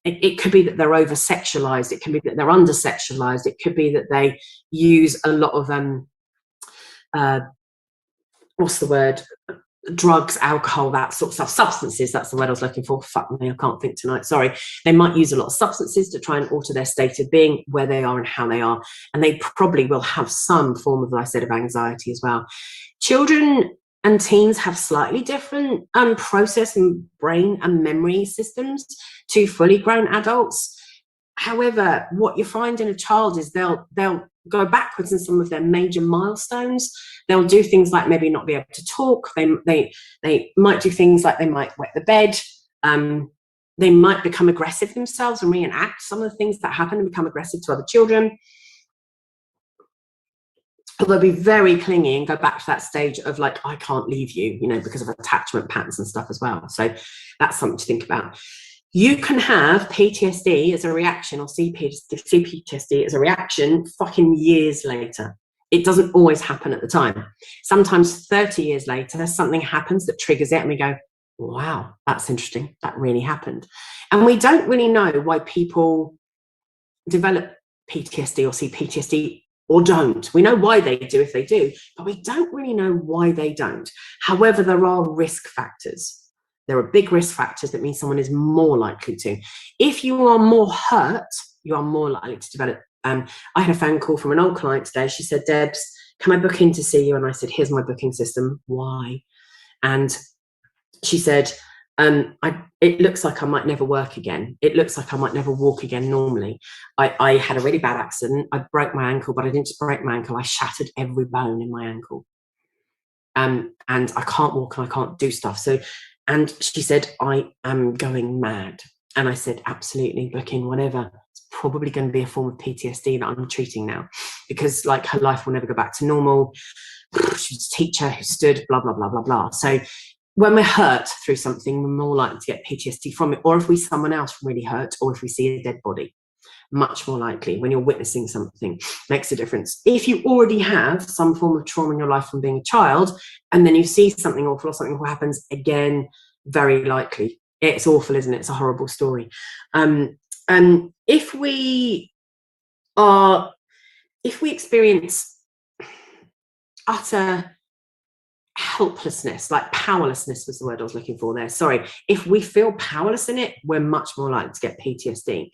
it could be that they're over-sexualized. It can be that they're under-sexualized. It could be that they use a lot of, what's the word? Drugs, alcohol, that sort of stuff. Substances, that's the word I was looking for. Fuck me, I can't think tonight, sorry. They might use a lot of substances to try and alter their state of being, where they are and how they are. And they probably will have some form of, like I said, of anxiety as well. Children and teens have slightly different process and brain and memory systems to fully grown adults. However, what you find in a child is they'll go backwards in some of their major milestones. They'll do things like maybe not be able to talk. They might do things like they might wet the bed. They might become aggressive themselves and reenact some of the things that happen and become aggressive to other children. They'll be very clingy and go back to that stage of like, I can't leave you, you know, because of attachment patterns and stuff as well. So that's something to think about. You can have PTSD as a reaction, or CPTSD as a reaction fucking years later. It doesn't always happen at the time. Sometimes 30 years later, something happens that triggers it and we go, wow, that's interesting. That really happened. And we don't really know why people develop PTSD or CPTSD or don't. We know why they do if they do, but we don't really know why they don't. However, there are risk factors. There are big risk factors that mean someone is more likely to. If you are more hurt, you are more likely to develop. I had a phone call from an old client today. She said, Debs, can I book in to see you? And I said, here's my booking system. Why? And she said, it looks like I might never work again. It looks like I might never walk again normally. I had a really bad accident. I broke my ankle, but I didn't just break my ankle. I shattered every bone in my ankle. And I can't walk and I can't do stuff. So, and she said, I am going mad. And I said, absolutely, book in whatever. It's probably going to be a form of PTSD that I'm treating now, because like her life will never go back to normal. She was a teacher who stood, blah, blah, blah, blah, blah. So when we're hurt through something, we're more likely to get PTSD from it. Or if we see someone else really hurt, or if we see a dead body, much more likely when you're witnessing something, makes a difference. If you already have some form of trauma in your life from being a child, and then you see something awful or something awful happens, again, very likely. It's awful, isn't it? It's a horrible story. And if we experience utter helplessness, like powerlessness was the word I was looking for there, sorry, if we feel powerless in it, we're much more likely to get PTSD.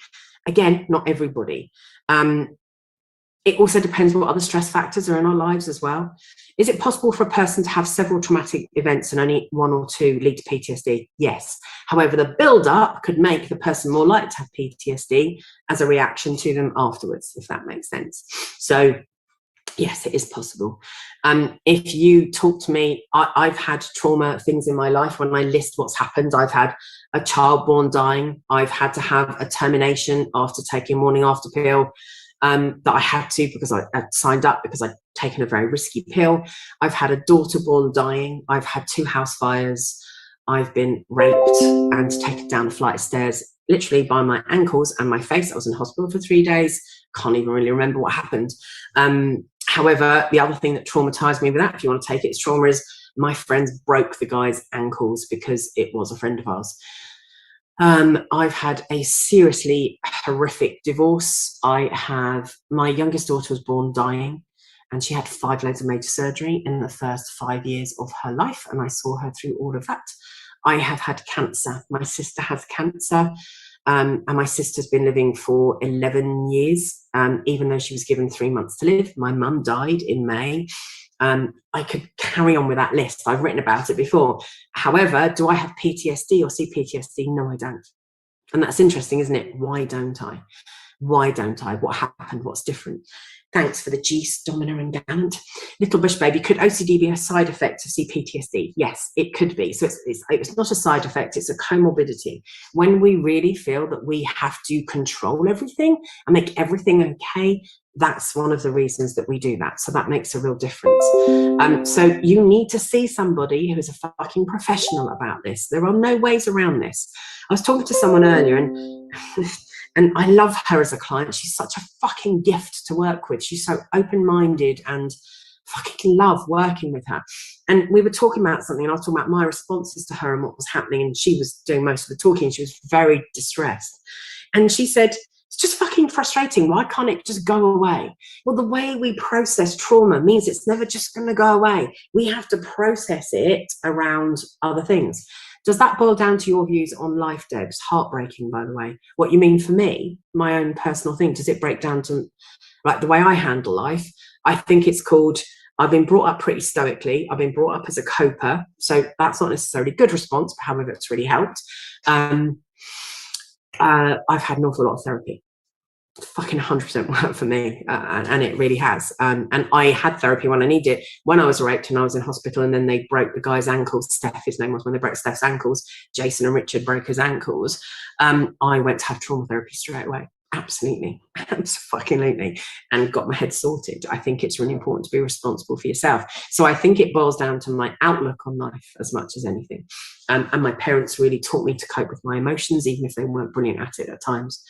Again, not everybody. It also depends what other stress factors are in our lives as well. Is it possible for a person to have several traumatic events and only one or two lead to PTSD? Yes. However, the build-up could make the person more likely to have PTSD as a reaction to them afterwards, if that makes sense. So yes, it is possible. If you talk to me, I've had trauma things in my life. When I list what's happened, I've had a child born dying. I've had to have a termination after taking a morning after pill that I had to because I signed up because I'd taken a very risky pill. I've had a daughter born dying. I've had 2 house fires. I've been raped and taken down a flight of stairs literally by my ankles and my face. I was in hospital for 3 days. Can't even really remember what happened. However, the other thing that traumatized me with that, if you want to take it as trauma, is my friends broke the guy's ankles because it was a friend of ours. I've had a seriously horrific divorce. My youngest daughter was born dying, and she had 5 loads of major surgery in the first 5 years of her life, and I saw her through all of that. I have had cancer. My sister has cancer, and my sister's been living for 11 years, even though she was given 3 months to live. My mum died in May. I could carry on with that list. I've written about it before. However, do I have PTSD or CPTSD? No, I don't. And that's interesting, isn't it? Why don't I? Why don't I? What happened? What's different? Thanks for the Geese, Domina and Gallant. Little Bush Baby, could OCD be a side effect of CPTSD? Yes, it could be. So it's not a side effect, it's a comorbidity. When we really feel that we have to control everything and make everything okay, that's one of the reasons that we do that. So that makes a real difference. So you need to see somebody who is a fucking professional about this. There are no ways around this. I was talking to someone earlier, and I love her as a client. She's such a fucking gift to work with. She's so open-minded, and fucking love working with her. And we were talking about something, and I was talking about my responses to her and what was happening, and she was doing most of the talking. She was very distressed. And she said, it's just fucking frustrating. Why can't it just go away? Well, the way we process trauma means it's never just going to go away. We have to process it around other things. Does that boil down to your views on life, Debs? Heartbreaking, by the way. What you mean for me, my own personal thing, does it break down to like the way I handle life? I think it's called, I've been brought up pretty stoically. I've been brought up as a coper. So that's not necessarily a good response, but however, it's really helped. I've had an awful lot of therapy. Fucking 100% work for me, and it really has. And I had therapy when I needed it. When I was raped and I was in hospital, and then they broke the guy's ankles, Steph, his name was, when they broke Steph's ankles, Jason and Richard broke his ankles, I went to have trauma therapy straight away. Absolutely, absolutely, and got my head sorted. I think it's really important to be responsible for yourself. So I think it boils down to my outlook on life as much as anything. And my parents really taught me to cope with my emotions, even if they weren't brilliant at it at times.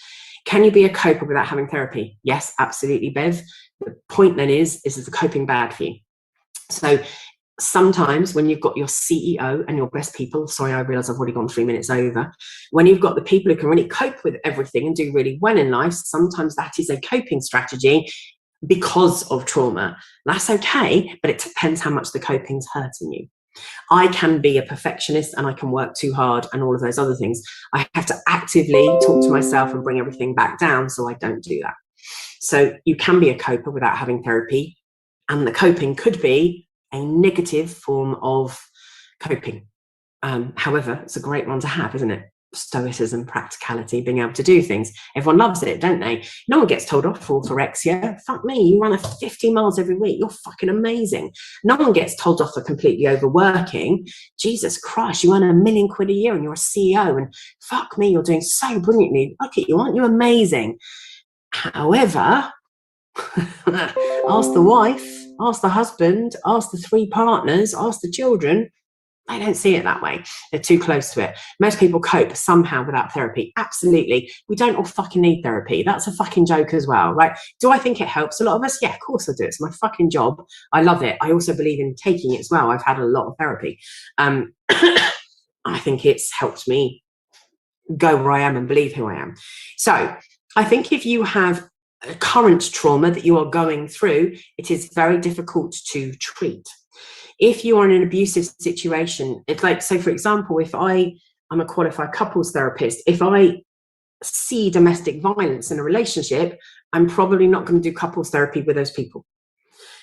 Can you be a coper without having therapy? Yes, absolutely, Bev. The point then is the coping bad for you? So sometimes when you've got your CEO and your best people, sorry, I realise I've already gone 3 minutes over. When you've got the people who can really cope with everything and do really well in life, sometimes that is a coping strategy because of trauma. That's okay, but it depends how much the coping's hurting you. I can be a perfectionist and I can work too hard and all of those other things. I have to actively talk to myself and bring everything back down so I don't do that. So you can be a coper without having therapy, and the coping could be a negative form of coping. However, it's a great one to have, isn't it? Stoicism, practicality, being able to do things. Everyone loves it, don't they? No one gets told off for orthorexia. Fuck me, you run 50 miles every week. You're fucking amazing. No one gets told off for completely overworking. Jesus Christ, you earn £1 million a year and you're a CEO, and fuck me, you're doing so brilliantly. Look at you, aren't you amazing? However, ask the wife, ask the husband, ask the 3 partners, ask the children. They don't see it that way. They're too close to it. Most people cope somehow without therapy. Absolutely. We don't all fucking need therapy. That's a fucking joke as well, right? Do I think it helps a lot of us? Yeah, of course I do. It's my fucking job. I love it. I also believe in taking it as well. I've had a lot of therapy. I think it's helped me go where I am and believe who I am. So I think if you have a current trauma that you are going through, it is very difficult to treat. If you are in an abusive situation, it's like, so for example, if I'm a qualified couples therapist, if I see domestic violence in a relationship, I'm probably not going to do couples therapy with those people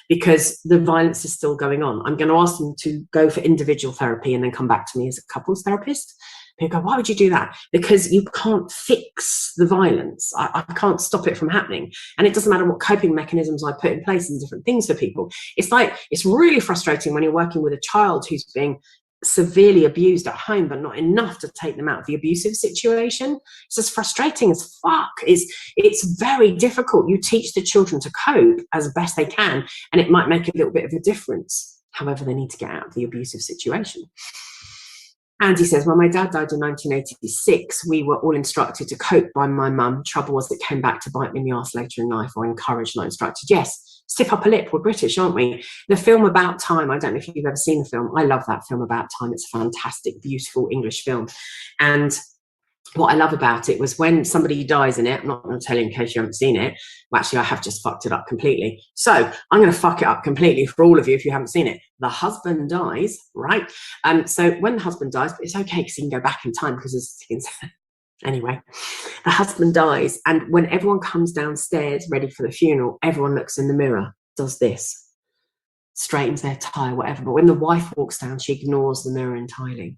because the violence is still going on. I'm going to ask them to go for individual therapy and then come back to me as a couples therapist. People go, why would you do that? Because you can't fix the violence. I can't stop it from happening. And it doesn't matter what coping mechanisms I put in place and different things for people. It's like, it's really frustrating when you're working with a child who's being severely abused at home, but not enough to take them out of the abusive situation. It's just frustrating as fuck. It's very difficult. You teach the children to cope as best they can, and it might make a little bit of a difference. However, they need to get out of the abusive situation. Andy says, well, my dad died in 1986. We were all instructed to cope by my mum. Trouble was it came back to bite me in the arse later in life, or encouraged, not instructed. Yes, stiff upper lip. We're British, aren't we? The film About Time, I don't know if you've ever seen the film. I love that film About Time. It's a fantastic, beautiful English film. And what I love about it was when somebody dies in it, I'm not going to tell you in case you haven't seen it. Well, actually, I have just fucked it up completely. So I'm going to fuck it up completely for all of you if you haven't seen it. The husband dies, right? So when the husband dies, it's okay because he can go back in time because it's anyway, the husband dies. And when everyone comes downstairs ready for the funeral, everyone looks in the mirror, does this, straightens their tie, whatever. But when the wife walks down, she ignores the mirror entirely.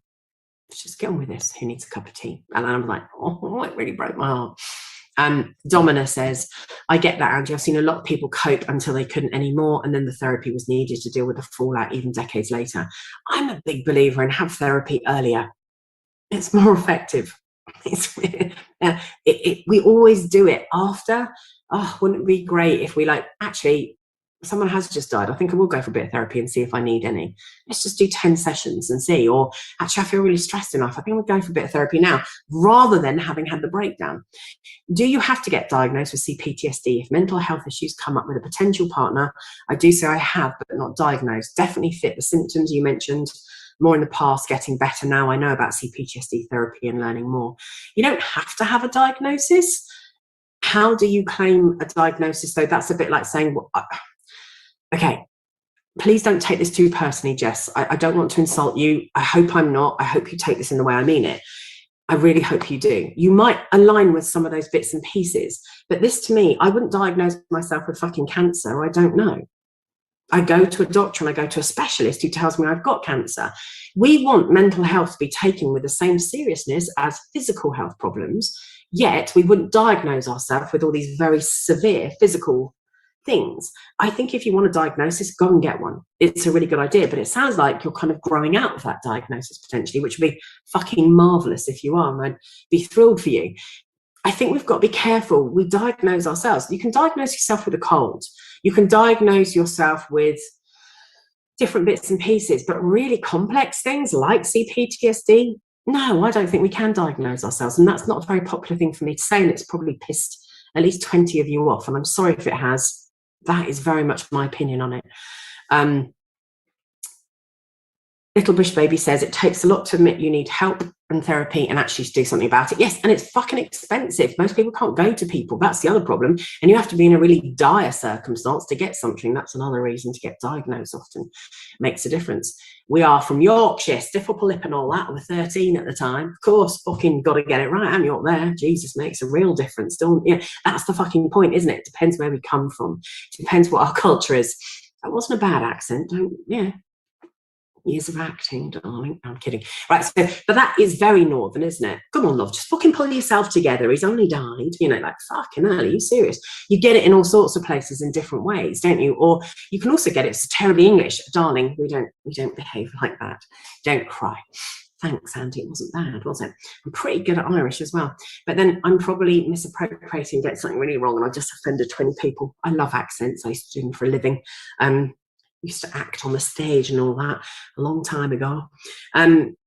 Just get on with this. Who needs a cup of tea? And I'm like, oh, it really broke my heart. Domina says, I get that, Angie. I've seen a lot of people cope until they couldn't anymore, and then the therapy was needed to deal with the fallout even decades later. I'm a big believer in have therapy earlier. It's more effective. We always do it after. Oh, wouldn't it be great if we actually, someone has just died. I think I will go for a bit of therapy and see if I need any. Let's just do 10 sessions and see. Or actually, I feel really stressed enough. I think we'll go for a bit of therapy now, rather than having had the breakdown. Do you have to get diagnosed with CPTSD if mental health issues come up with a potential partner? I do say I have, but not diagnosed. Definitely fit the symptoms you mentioned. More in the past, getting better now. I know about CPTSD therapy and learning more. You don't have to have a diagnosis. How do you claim a diagnosis, though? That's a bit like saying, well, okay, please don't take this too personally, Jess. I don't want to insult you. I hope I'm not. I hope you take this in the way I mean it. I really hope you do. You might align with some of those bits and pieces. But this, to me, I wouldn't diagnose myself with fucking cancer. I don't know. I go to a doctor and I go to a specialist who tells me I've got cancer. We want mental health to be taken with the same seriousness as physical health problems, yet we wouldn't diagnose ourselves with all these very severe physical things. I think if you want a diagnosis, go and get one. It's a really good idea, but it sounds like you're kind of growing out of that diagnosis potentially, which would be fucking marvelous if you are, and I'd be thrilled for you. I think we've got to be careful. We diagnose ourselves. You can diagnose yourself with a cold. You can diagnose yourself with different bits and pieces, but really complex things like CPTSD, no, I don't think we can diagnose ourselves. And that's not a very popular thing for me to say, and it's probably pissed at least 20 of you off, and I'm sorry if it has. That is very much my opinion on it. Little Bush Baby says, it takes a lot to admit you need help and therapy and actually to do something about it. Yes, and it's fucking expensive. Most people can't go to people. That's the other problem. And you have to be in a really dire circumstance to get something. That's another reason to get diagnosed often. Makes a difference. We are from Yorkshire, stiff upper lip and all that. I was 13 at the time. Of course, fucking got to get it right. I'm York there. Jesus, makes a real difference. Don't, yeah, that's the fucking point, isn't it? It depends where we come from. It depends what our culture is. That wasn't a bad accent. Don't, yeah. Years of acting, darling. I'm kidding. Right, so, but that is very northern, isn't it? Come on, love, just fucking pull yourself together. He's only died, you know, like, fucking hell, are you serious? You get it in all sorts of places in different ways, don't you? Or you can also get it, it's terribly English. Darling, we don't behave like that. Don't cry. Thanks, Andy. It wasn't bad, was it? I'm pretty good at Irish as well. But then I'm probably misappropriating, getting something really wrong, and I just offended 20 people. I love accents. I used to do them for a living. Used to act on the stage and all that a long time ago.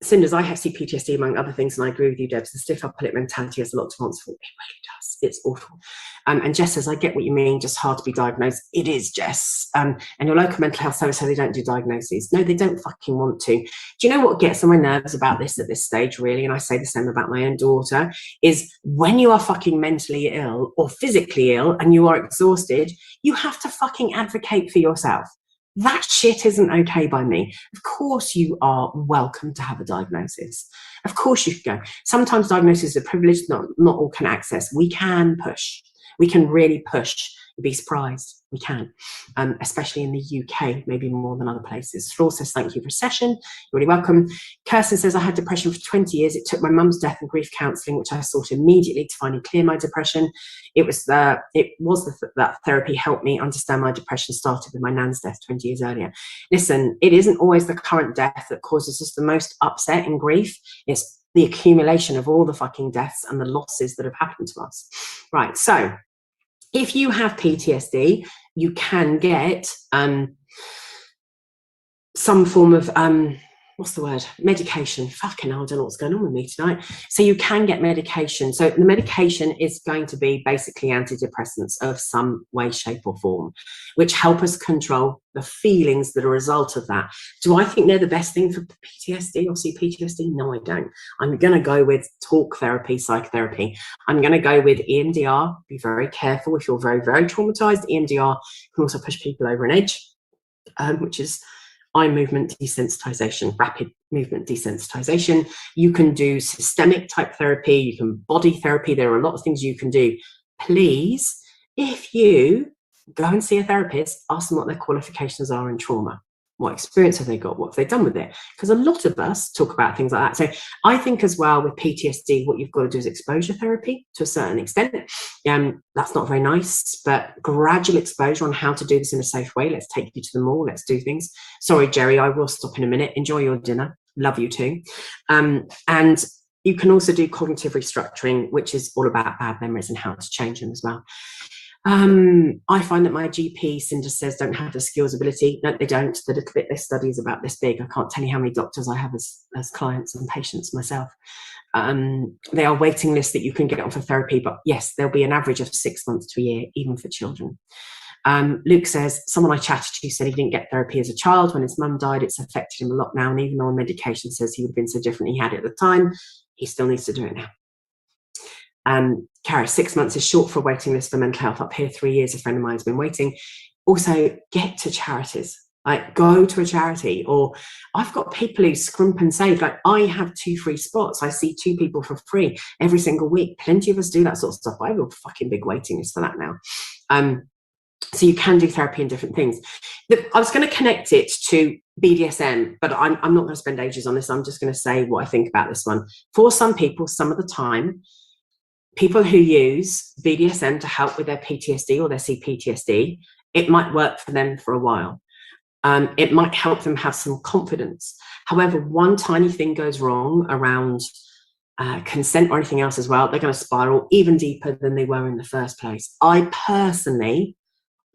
Cinders, I have CPTSD among other things, and I agree with you, Debs. The stiff upper lip mentality has a lot to answer for. It really does. It's awful. And Jess says, I get what you mean, just hard to be diagnosed. It is, Jess. And your local mental health service, so they don't do diagnoses. No, they don't fucking want to. Do you know what gets on my nerves about this at this stage, really? And I say the same about my own daughter, is when you are fucking mentally ill or physically ill and you are exhausted, you have to fucking advocate for yourself. That shit isn't okay by me. Of course you are welcome to have a diagnosis. Of course you can go. Sometimes diagnoses are privileged, not all can access. We can push. We can really push. You'd be surprised. We can, especially in the UK, maybe more than other places. Flor says, thank you for a session. You're really welcome. Kirsten says, I had depression for 20 years. It took my mum's death and grief counselling, which I sought immediately to finally clear my depression. That therapy helped me understand my depression started with my nan's death 20 years earlier. Listen, it isn't always the current death that causes us the most upset and grief. It's the accumulation of all the fucking deaths and the losses that have happened to us. Right, so if you have PTSD, you can get some form of what's the word? Medication. Fucking hell, I don't know what's going on with me tonight. So you can get medication. So the medication is going to be basically antidepressants of some way, shape or form, which help us control the feelings that are a result of that. Do I think they're the best thing for PTSD or CPTSD? No, I don't. I'm going to go with talk therapy, psychotherapy. I'm going to go with EMDR. Be very careful if you're very, very traumatized. EMDR can also push people over an edge, which is eye movement desensitization, rapid movement desensitization. You can do systemic type therapy, you can body therapy. There are a lot of things you can do. Please, if you go and see a therapist, ask them what their qualifications are in trauma. What experience have they got? What have they done with it? Because a lot of us talk about things like that. So I think as well with PTSD, what you've got to do is exposure therapy to a certain extent. That's not very nice, but gradual exposure on how to do this in a safe way. Let's take you to the mall. Let's do things. Sorry, Jerry, I will stop in a minute. Enjoy your dinner. Love you too. And you can also do cognitive restructuring, which is all about bad memories and how to change them as well. I find that my GP, Cinder says, don't have the skills ability. No, they don't. The little bit they study is about this big. I can't tell you how many doctors I have as clients and patients myself. There are waiting lists that you can get on for therapy, but yes, there'll be an average of 6 months to a year, even for children. Luke says, someone I chatted to said he didn't get therapy as a child. When his mum died, it's affected him a lot now. And even though on medication says he would have been so different, he had it at the time, he still needs to do it now. Cara, 6 months is short for a waiting list for mental health. Up here, 3 years, a friend of mine's been waiting. Also, get to charities. Like, go to a charity. Or I've got people who scrimp and save. Like, I have 2 free spots. I see 2 people for free every single week. Plenty of us do that sort of stuff. I have a fucking big waiting list for that now. So you can do therapy and different things. I was going to connect it to BDSM, but I'm not going to spend ages on this. I'm just going to say what I think about this one. For some people, some of the time, people who use BDSM to help with their PTSD or their CPTSD, it might work for them for a while. It might help them have some confidence. However, one tiny thing goes wrong around consent or anything else as well, they're going to spiral even deeper than they were in the first place. I personally,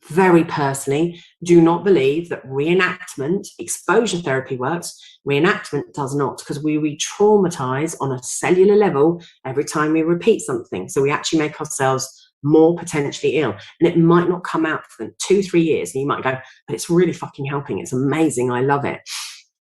very personally, do not believe that reenactment, exposure therapy works. Reenactment does not, because we re-traumatize on a cellular level every time we repeat something. So we actually make ourselves more potentially ill. And it might not come out for 2-3 years. And you might go, but it's really fucking helping. It's amazing. I love it.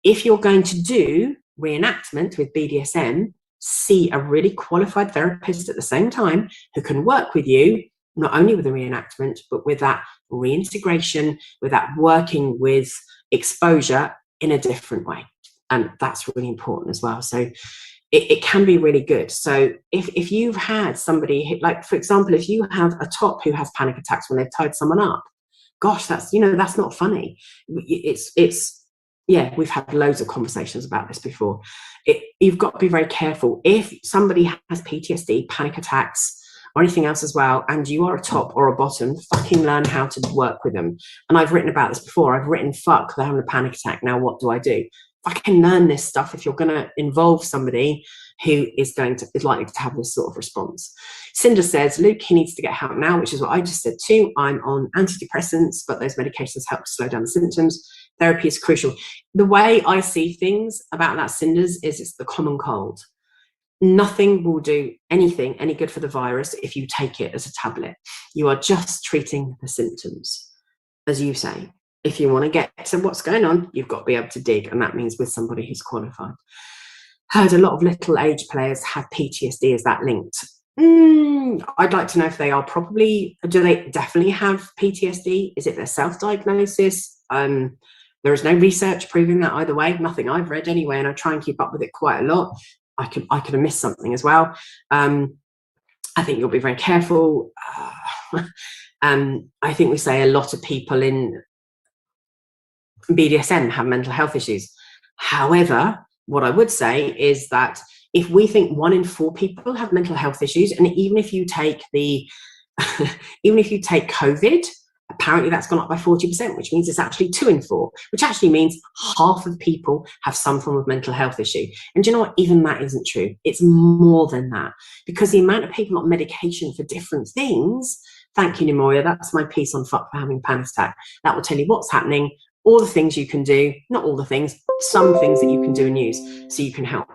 If you're going to do reenactment with BDSM, see a really qualified therapist at the same time who can work with you, not only with the reenactment, but with that reintegration, with that working with exposure in a different way. And that's really important as well. So it can be really good. So if you've had somebody, like, for example, if you have a top who has panic attacks when they've tied someone up, gosh, that's not funny. Yeah, we've had loads of conversations about this before. You've got to be very careful. If somebody has PTSD, panic attacks, or anything else as well, and you are a top or a bottom, fucking learn how to work with them. And I've written about this before. I've written, fuck, they're having a panic attack. Now what do I do? Fucking learn this stuff if you're going to involve somebody who is likely to have this sort of response. Cinder says, Luke, he needs to get help now, which is what I just said too. I'm on antidepressants, but those medications help to slow down the symptoms. Therapy is crucial. The way I see things about that, Cinders, is it's the common cold. Nothing will do anything any good for the virus if you take it as a tablet. You are just treating the symptoms, as you say. If you want to get to what's going on, you've got to be able to dig, and that means with somebody who's qualified. Heard a lot of little age players have PTSD. Is that linked? I'd like to know if they are do they definitely have PTSD? Is it their self-diagnosis? There is no research proving that either way, nothing I've read anyway, and I try and keep up with it quite a lot. I could have missed something as well. I think you'll be very careful. I think we say a lot of people in BDSM have mental health issues. However, what I would say is that if we think 1 in 4 people have mental health issues, and even if you take COVID, apparently that's gone up by 40%, which means it's actually 2 in 4, which actually means half of people have some form of mental health issue. And do you know what? Even that isn't true. It's more than that, because the amount of people on medication for different things, thank you, Nemoria, that's my piece on fuck for having a panic attack. That will tell you what's happening, all the things you can do, not all the things, some things that you can do and use so you can help.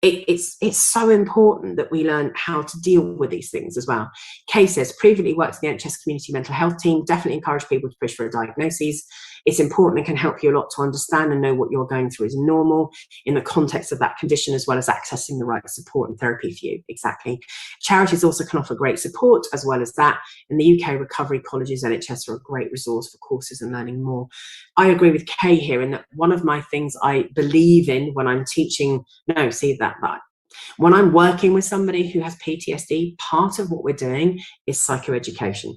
It's so important that we learn how to deal with these things as well. Kay says, previously worked in the NHS community mental health team, definitely encourage people to push for a diagnosis. It's important and can help you a lot to understand and know what you're going through is normal in the context of that condition, as well as accessing the right support and therapy for you. Exactly. Charities also can offer great support as well as that. In the UK, recovery colleges, NHS are a great resource for courses and learning more. I agree with Kay here in that one of my things I believe in when I'm teaching, when I'm working with somebody who has PTSD, part of what we're doing is psychoeducation.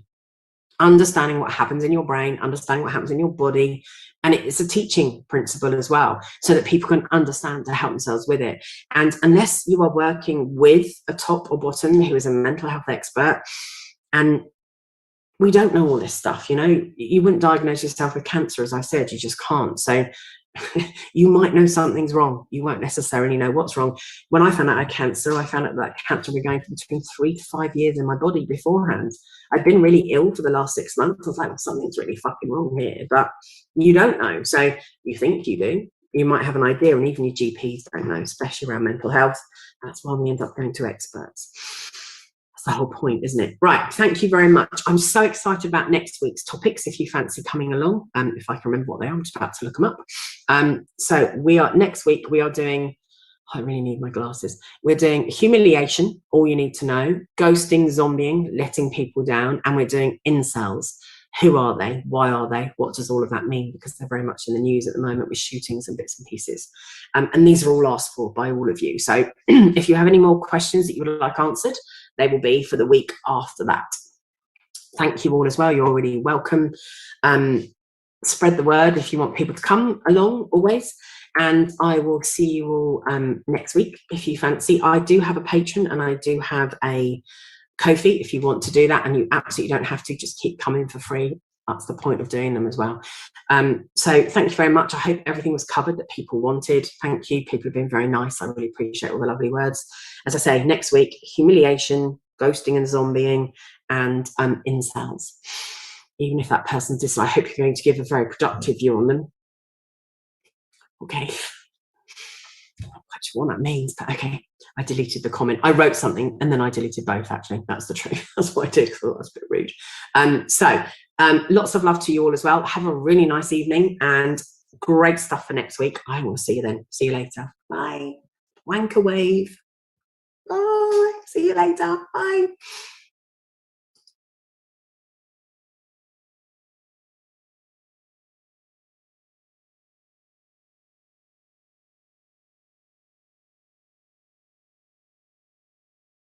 Understanding what happens in your brain, understanding what happens in your body. And it's a teaching principle as well, so that people can understand to help themselves with it. And unless you are working with a top or bottom who is a mental health expert, and we don't know all this stuff, you know, you wouldn't diagnose yourself with cancer, as I said, you just can't. So you might know something's wrong. You won't necessarily know what's wrong. When I found out I had cancer, I found out that cancer was going for between 3 to 5 years in my body beforehand. I'd been really ill for the last 6 months. I was like, well, something's really fucking wrong here. But you don't know. So you think you do. You might have an idea, and even your GPs don't know, especially around mental health. That's why we end up going to experts. That's the whole point, isn't it? Right, thank you very much. I'm so excited about next week's topics, if you fancy coming along. If I can remember what they are, I'm just about to look them up. So next week, we are doing, I really need my glasses. We're doing humiliation, all you need to know, ghosting, zombieing, letting people down, and we're doing incels. Who are they? Why are they? What does all of that mean? Because they're very much in the news at the moment with shootings and bits and pieces. And these are all asked for by all of you. So if you have any more questions that you would like answered, they will be for the week after that. Thank you all as well. You're already welcome. Spread the word if you want people to come along always. And I will see you all next week if you fancy. I do have a Patreon and I do have a Ko-fi if you want to do that, and you absolutely don't have to, just keep coming for free. That's the point of doing them as well. So thank you very much. I hope everything was covered that people wanted. Thank you. People have been very nice. I really appreciate all the lovely words. As I say, next week, humiliation, ghosting and zombieing, and incels. Even if that person's I hope you're going to give a very productive view on them. Okay. I'm not sure what that means, but okay. I deleted the comment. I wrote something and then I deleted both, actually. That's the truth. That's what I did. I thought that was a bit rude. Lots of love to you all as well. Have a really nice evening and great stuff for next week. I will see you then. See you later. Bye. Wanker wave. Bye. See you later. Bye.